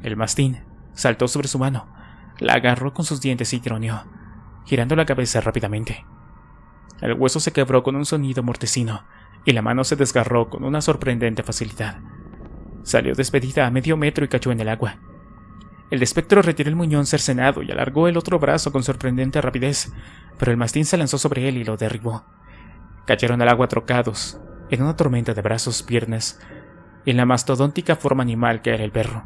el mastín saltó sobre su mano, la agarró con sus dientes y tironeó, girando la cabeza rápidamente. El hueso se quebró con un sonido mortecino y la mano se desgarró con una sorprendente facilidad. Salió despedida a medio metro y cayó en el agua. El espectro retiró el muñón cercenado y alargó el otro brazo con sorprendente rapidez, pero el mastín se lanzó sobre él y lo derribó. Cayeron al agua trocados, en una tormenta de brazos, piernas, y en la mastodóntica forma animal que era el perro.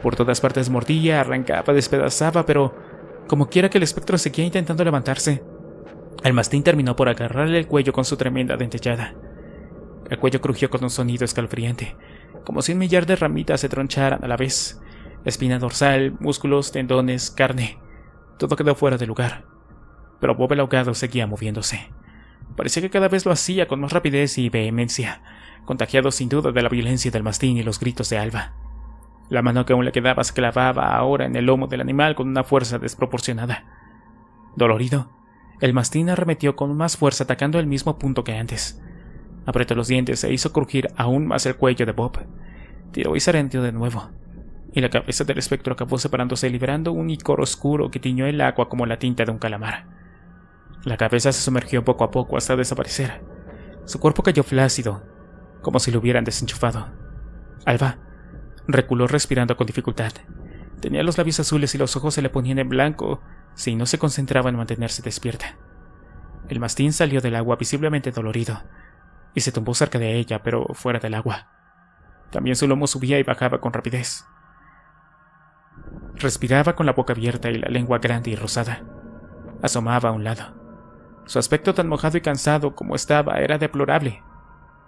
Por todas partes mordía, arrancaba, despedazaba, pero como quiera que el espectro seguía intentando levantarse, el mastín terminó por agarrarle el cuello con su tremenda dentellada. El cuello crujió con un sonido escalofriante, como si un millar de ramitas se troncharan a la vez. Espina dorsal, músculos, tendones, carne, todo quedó fuera de lugar. Pero Bob el ahogado seguía moviéndose. Parecía que cada vez lo hacía con más rapidez y vehemencia, contagiado sin duda de la violencia del mastín y los gritos de Alba. La mano que aún le quedaba se clavaba ahora en el lomo del animal con una fuerza desproporcionada. Dolorido, el mastín arremetió con más fuerza atacando el mismo punto que antes. Apretó los dientes e hizo crujir aún más el cuello de Bob. Tiró y se rendió de nuevo, y la cabeza del espectro acabó separándose, liberando un icor oscuro que tiñó el agua como la tinta de un calamar. La cabeza se sumergió poco a poco hasta desaparecer. Su cuerpo cayó flácido, como si lo hubieran desenchufado. Alba reculó respirando con dificultad. Tenía los labios azules y los ojos se le ponían en blanco si no se concentraba en mantenerse despierta. El mastín salió del agua visiblemente dolorido y se tumbó cerca de ella, pero fuera del agua. También su lomo subía y bajaba con rapidez. Respiraba con la boca abierta y la lengua grande y rosada. Asomaba a un lado. Su aspecto tan mojado y cansado como estaba era deplorable,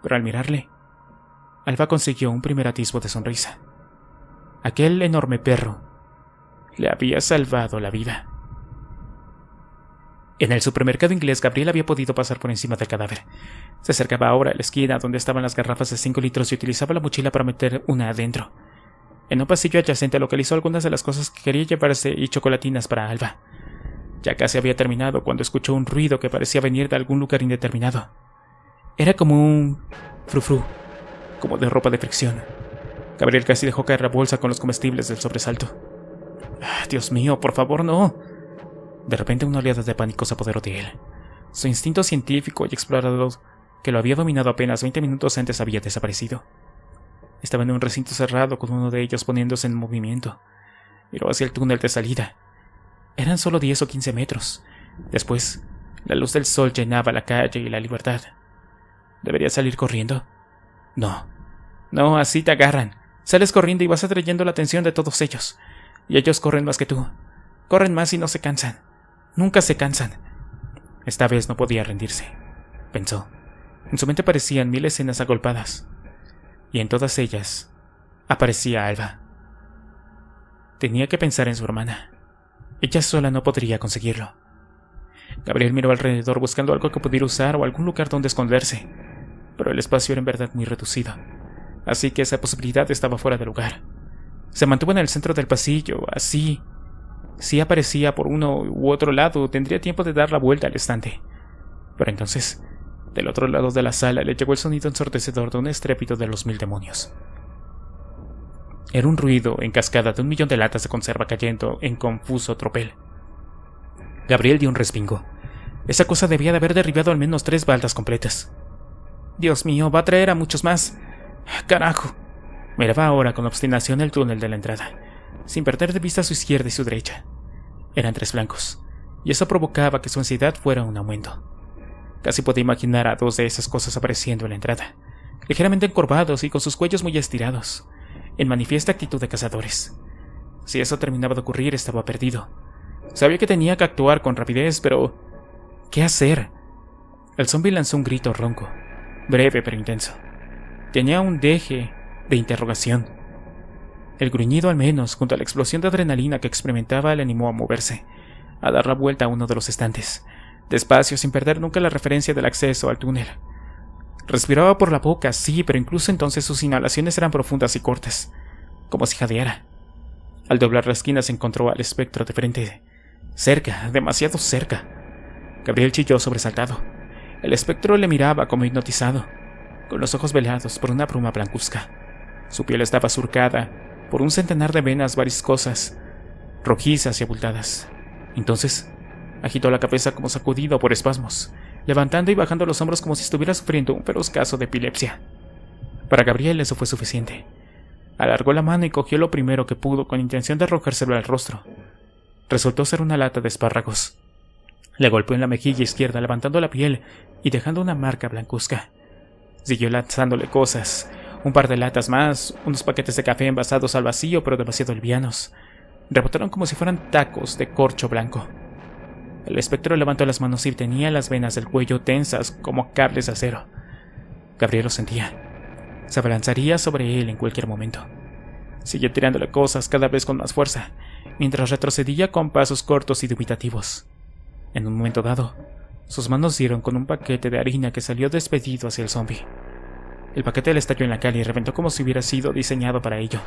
pero al mirarle, Alba consiguió un primer atisbo de sonrisa. Aquel enorme perro le había salvado la vida. En el supermercado inglés, Gabriel había podido pasar por encima del cadáver. Se acercaba ahora a la esquina donde estaban las garrafas de 5 litros y utilizaba la mochila para meter una adentro. En un pasillo adyacente localizó algunas de las cosas que quería llevarse y chocolatinas para Alba. Ya casi había terminado cuando escuchó un ruido que parecía venir de algún lugar indeterminado. Era como un frufru, como de ropa de fricción. Gabriel casi dejó caer la bolsa con los comestibles del sobresalto. Dios mío, por favor, no. De repente una oleada de pánico se apoderó de él. Su instinto científico y explorador, que lo había dominado apenas 20 minutos antes, había desaparecido. Estaba en un recinto cerrado con uno de ellos poniéndose en movimiento. Miró hacia el túnel de salida. Eran solo 10 o 15 metros. Después, la luz del sol llenaba la calle y la libertad. ¿Debería salir corriendo? No, así te agarran. Sales corriendo y vas atrayendo la atención de todos ellos. Y ellos corren más que tú. Corren más y no se cansan. Nunca se cansan. Esta vez no podía rendirse, pensó. En su mente aparecían 1000 escenas agolpadas. Y en todas ellas aparecía Alba. Tenía que pensar en su hermana. Ella sola no podría conseguirlo. Gabriel miró alrededor buscando algo que pudiera usar o algún lugar donde esconderse, pero el espacio era en verdad muy reducido, así que esa posibilidad estaba fuera de lugar. Se mantuvo en el centro del pasillo, así. Si aparecía por uno u otro lado, tendría tiempo de dar la vuelta al estante. Pero entonces, del otro lado de la sala le llegó el sonido ensordecedor de un estrépito de los 1000 demonios. Era un ruido en cascada de 1.000.000 de latas de conserva cayendo en confuso tropel. Gabriel dio un respingo. Esa cosa debía de haber derribado al menos 3 baldas completas. Dios mío, va a traer a muchos más. ¡Carajo! Miraba ahora con obstinación el túnel de la entrada, sin perder de vista su izquierda y su derecha. Eran 3 flancos, y eso provocaba que su ansiedad fuera un aumento. Casi podía imaginar a 2 de esas cosas apareciendo en la entrada, ligeramente encorvados y con sus cuellos muy estirados, en manifiesta actitud de cazadores. Si eso terminaba de ocurrir, estaba perdido. Sabía que tenía que actuar con rapidez, pero ¿qué hacer? El zombi lanzó un grito ronco, breve pero intenso. tenía un deje de interrogación. El gruñido, al menos, junto a la explosión de adrenalina que experimentaba, le animó a moverse, a dar la vuelta a uno de los estantes, despacio, sin perder nunca la referencia del acceso al túnel. Respiraba por la boca, sí, pero incluso entonces sus inhalaciones eran profundas y cortas, como si jadeara. Al doblar la esquina se encontró al espectro de frente, cerca, demasiado cerca. Gabriel chilló sobresaltado. El espectro le miraba como hipnotizado, con los ojos velados por una bruma blancuzca. Su piel estaba surcada por un centenar de venas variscosas, rojizas y abultadas. Entonces, agitó la cabeza como sacudido por espasmos, levantando y bajando los hombros como si estuviera sufriendo un feroz caso de epilepsia. Para Gabriel eso fue suficiente. Alargó la mano y cogió lo primero que pudo con intención de arrojárselo al rostro. Resultó ser una lata de espárragos. Le golpeó en la mejilla izquierda, levantando la piel y dejando una marca blancuzca. Siguió lanzándole cosas, un par de latas más, unos paquetes de café envasados al vacío pero demasiado livianos. Rebotaron como si fueran tacos de corcho blanco. El espectro levantó las manos y tenía las venas del cuello tensas como cables de acero. Gabriel lo sentía. Se abalanzaría sobre él en cualquier momento. Siguió tirándole cosas cada vez con más fuerza, mientras retrocedía con pasos cortos y dubitativos. En un momento dado, sus manos dieron con un paquete de harina que salió despedido hacia el zombi. El paquete le estalló en la cara y reventó como si hubiera sido diseñado para ello.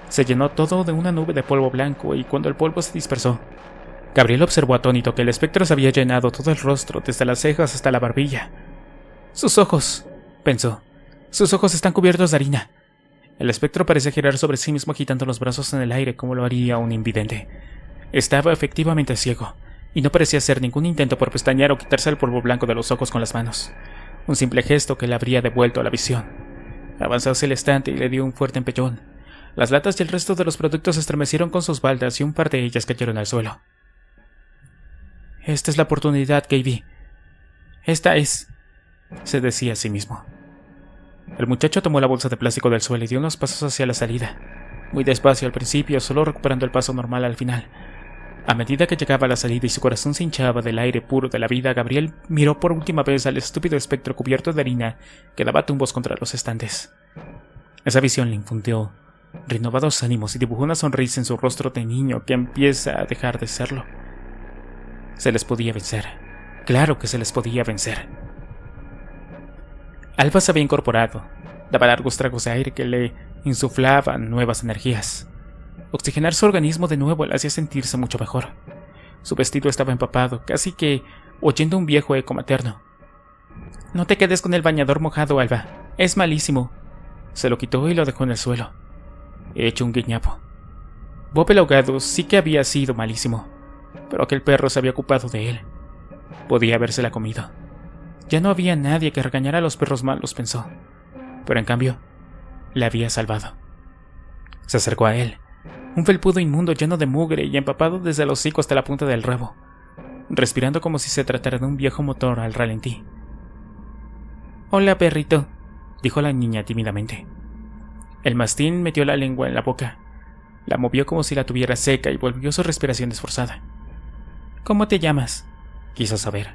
Se llenó todo de una nube de polvo blanco y cuando el polvo se dispersó, Gabriel observó atónito que el espectro se había llenado todo el rostro, desde las cejas hasta la barbilla. «Sus ojos», pensó. «Sus ojos están cubiertos de harina». El espectro parecía girar sobre sí mismo agitando los brazos en el aire como lo haría un invidente. Estaba efectivamente ciego, y no parecía hacer ningún intento por pestañear o quitarse el polvo blanco de los ojos con las manos. Un simple gesto que le habría devuelto la visión. Avanzó hacia el estante y le dio un fuerte empellón. Las latas y el resto de los productos se estremecieron con sus baldas y un par de ellas cayeron al suelo. «Esta es la oportunidad, Gaby. Esta es», se decía a sí mismo. El muchacho tomó la bolsa de plástico del suelo y dio unos pasos hacia la salida. Muy despacio al principio, solo recuperando el paso normal al final. A medida que llegaba a la salida y su corazón se hinchaba del aire puro de la vida, Gabriel miró por última vez al estúpido espectro cubierto de harina que daba tumbos contra los estantes. Esa visión le infundió renovados ánimos y dibujó una sonrisa en su rostro de niño que empieza a dejar de serlo. Se les podía vencer. Claro que se les podía vencer. Alba se había incorporado. Daba largos tragos de aire que le insuflaban nuevas energías. Oxigenar su organismo de nuevo le hacía sentirse mucho mejor. Su vestido estaba empapado, casi que oyendo un viejo eco materno. «No te quedes con el bañador mojado, Alba. Es malísimo». Se lo quitó y lo dejó en el suelo, hecho un guiñapo. Bob el ahogado sí que había sido malísimo, pero aquel perro se había ocupado de él. Podía habérsela comido. Ya no había nadie que regañara a los perros malos, pensó. Pero en cambio, la había salvado. Se acercó a él, un felpudo inmundo lleno de mugre y empapado desde el hocico hasta la punta del rabo, respirando como si se tratara de un viejo motor al ralentí. «Hola, perrito», dijo la niña tímidamente. El mastín metió la lengua en la boca, la movió como si la tuviera seca y volvió su respiración esforzada. «¿Cómo te llamas?», quiso saber.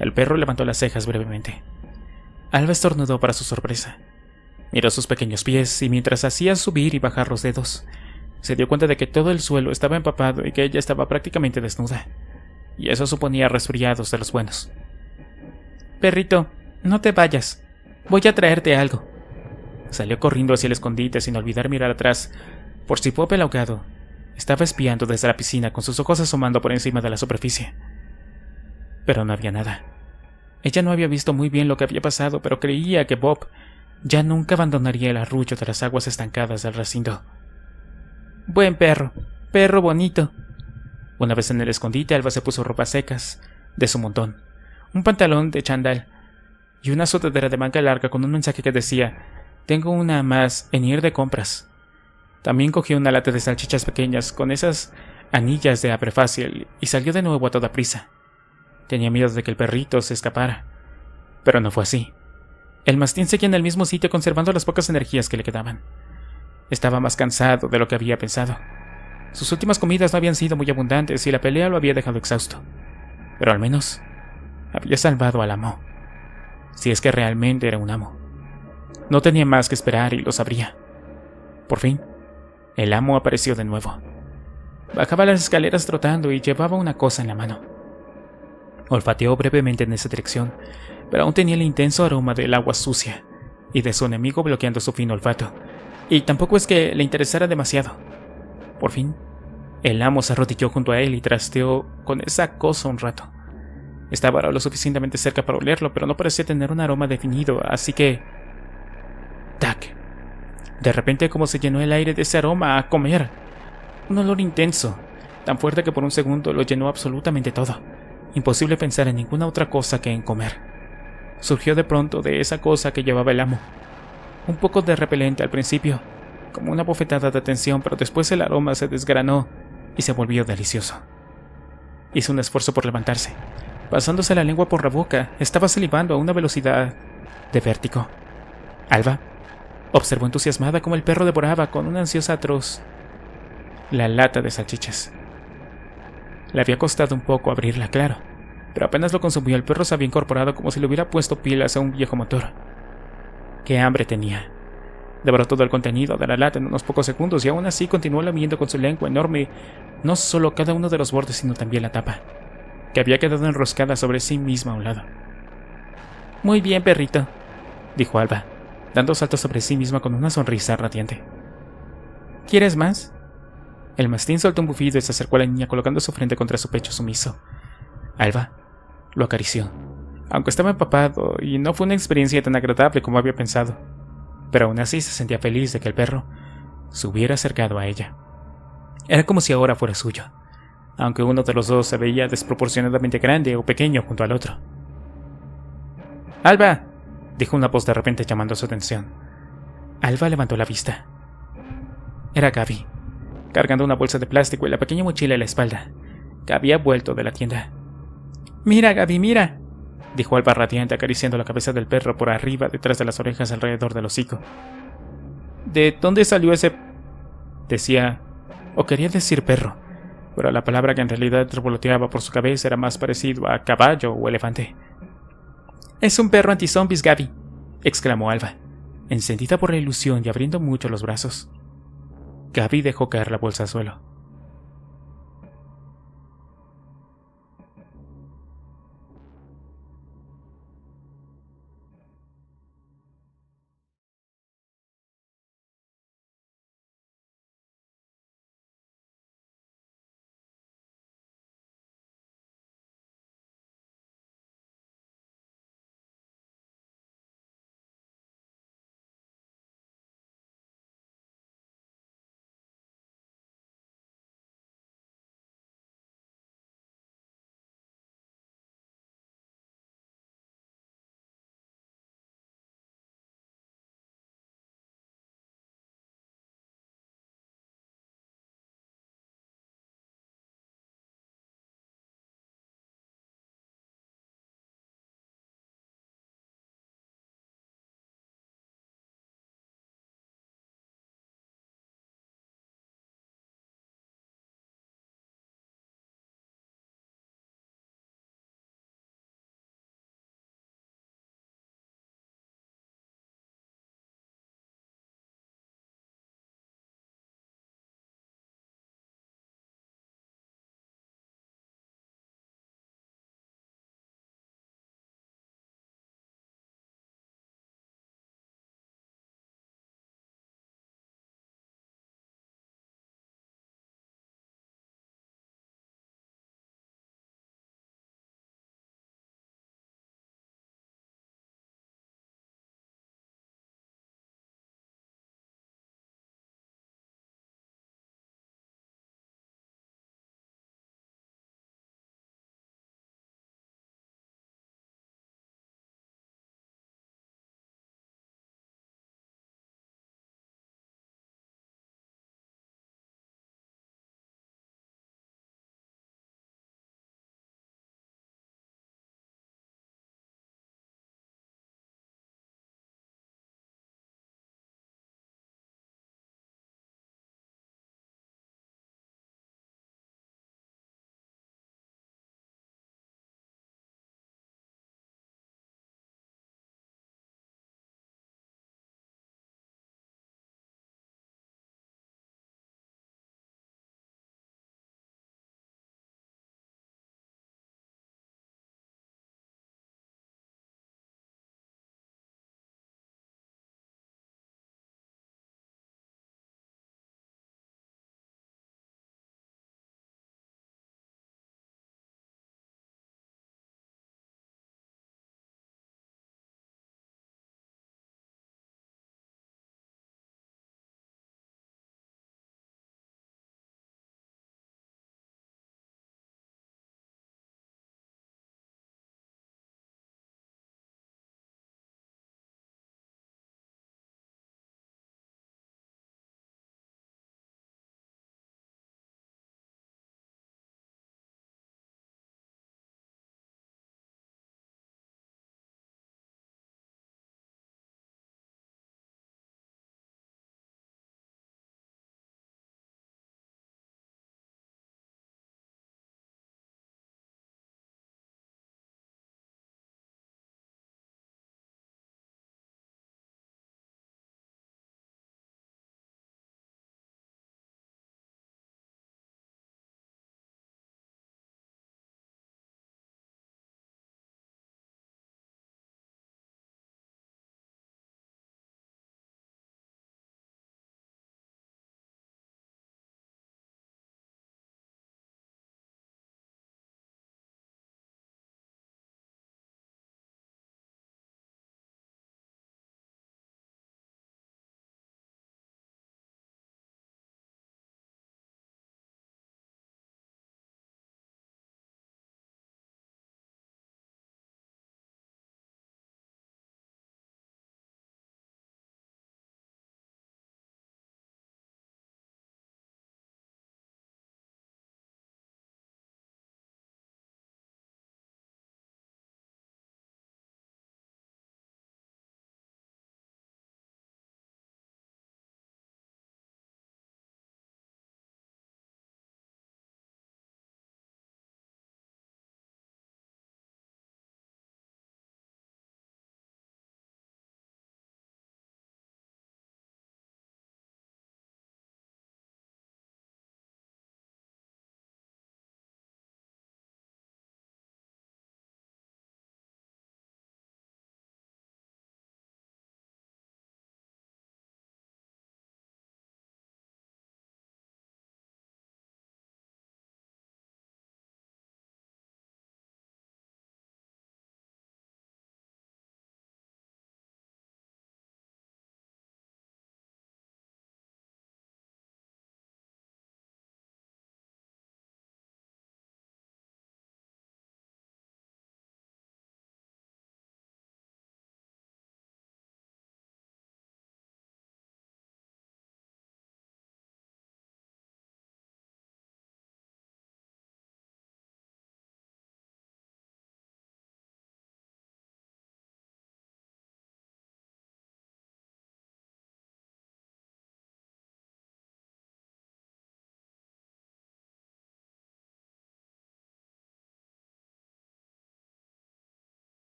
El perro levantó las cejas brevemente. Alba estornudó para su sorpresa. Miró sus pequeños pies y mientras hacía subir y bajar los dedos, se dio cuenta de que todo el suelo estaba empapado y que ella estaba prácticamente desnuda. Y eso suponía resfriados de los buenos. «Perrito, no te vayas. Voy a traerte algo». Salió corriendo hacia el escondite sin olvidar mirar atrás, por si Bob el ahogado estaba espiando desde la piscina con sus ojos asomando por encima de la superficie. Pero no había nada. Ella no había visto muy bien lo que había pasado, pero creía que Bob ya nunca abandonaría el arrullo de las aguas estancadas del recinto. «Buen perro, perro bonito». Una vez en el escondite, Alba se puso ropas secas, de su montón, un pantalón de chándal y una sudadera de manga larga con un mensaje que decía: «Tengo una más en ir de compras». También cogió una lata de salchichas pequeñas con esas anillas de abre fácil y salió de nuevo a toda prisa. Tenía miedo de que el perrito se escapara, pero no fue así. El mastín seguía en el mismo sitio conservando las pocas energías que le quedaban. Estaba más cansado de lo que había pensado. Sus últimas comidas no habían sido muy abundantes y la pelea lo había dejado exhausto. Pero al menos había salvado al amo. Si es que realmente era un amo. No tenía más que esperar y lo sabría. Por fin, el amo apareció de nuevo. Bajaba las escaleras trotando y llevaba una cosa en la mano. Olfateó brevemente en esa dirección, pero aún tenía el intenso aroma del agua sucia y de su enemigo bloqueando su fino olfato, y tampoco es que le interesara demasiado. Por fin, el amo se arrodilló junto a él y trasteó con esa cosa un rato. Estaba ahora lo suficientemente cerca para olerlo, pero no parecía tener un aroma definido, así que... ¡tac! De repente, como se llenó el aire de ese aroma a comer. Un olor intenso, tan fuerte que por un segundo lo llenó absolutamente todo. Imposible pensar en ninguna otra cosa que en comer. Surgió de pronto de esa cosa que llevaba el amo. Un poco de repelente al principio, como una bofetada de atención, pero después el aroma se desgranó y se volvió delicioso. Hizo un esfuerzo por levantarse. Pasándose la lengua por la boca, estaba salivando a una velocidad de vértigo. Alba observó entusiasmada cómo el perro devoraba con una ansiosa atroz la lata de salchichas. Le había costado un poco abrirla, claro, pero apenas lo consumió el perro se había incorporado como si le hubiera puesto pilas a un viejo motor. ¡Qué hambre tenía! Devoró todo el contenido de la lata en unos pocos segundos y aún así continuó lamiendo con su lengua enorme no solo cada uno de los bordes sino también la tapa, que había quedado enroscada sobre sí misma a un lado. «Muy bien, perrito», dijo Alba, dando saltos sobre sí misma con una sonrisa radiante. «¿Quieres más?» El mastín soltó un bufido y se acercó a la niña colocando su frente contra su pecho sumiso. Alba lo acarició, aunque estaba empapado y no fue una experiencia tan agradable como había pensado, pero aún así se sentía feliz de que el perro se hubiera acercado a ella. Era como si ahora fuera suyo, aunque uno de los dos se veía desproporcionadamente grande o pequeño junto al otro. «¡Alba!», dijo una voz de repente llamando su atención. Alba levantó la vista. Era Gaby, cargando una bolsa de plástico y la pequeña mochila a la espalda, que había vuelto de la tienda. «¡Mira, Gaby, mira!», dijo Alba radiante acariciando la cabeza del perro por arriba, detrás de las orejas, alrededor del hocico. «¿De dónde salió ese...?», decía, o quería decir perro, pero la palabra que en realidad revoloteaba por su cabeza era más parecido a caballo o elefante. «Es un perro anti-zombies, Gaby», exclamó Alba, encendida por la ilusión y abriendo mucho los brazos. Gaby dejó caer la bolsa al suelo.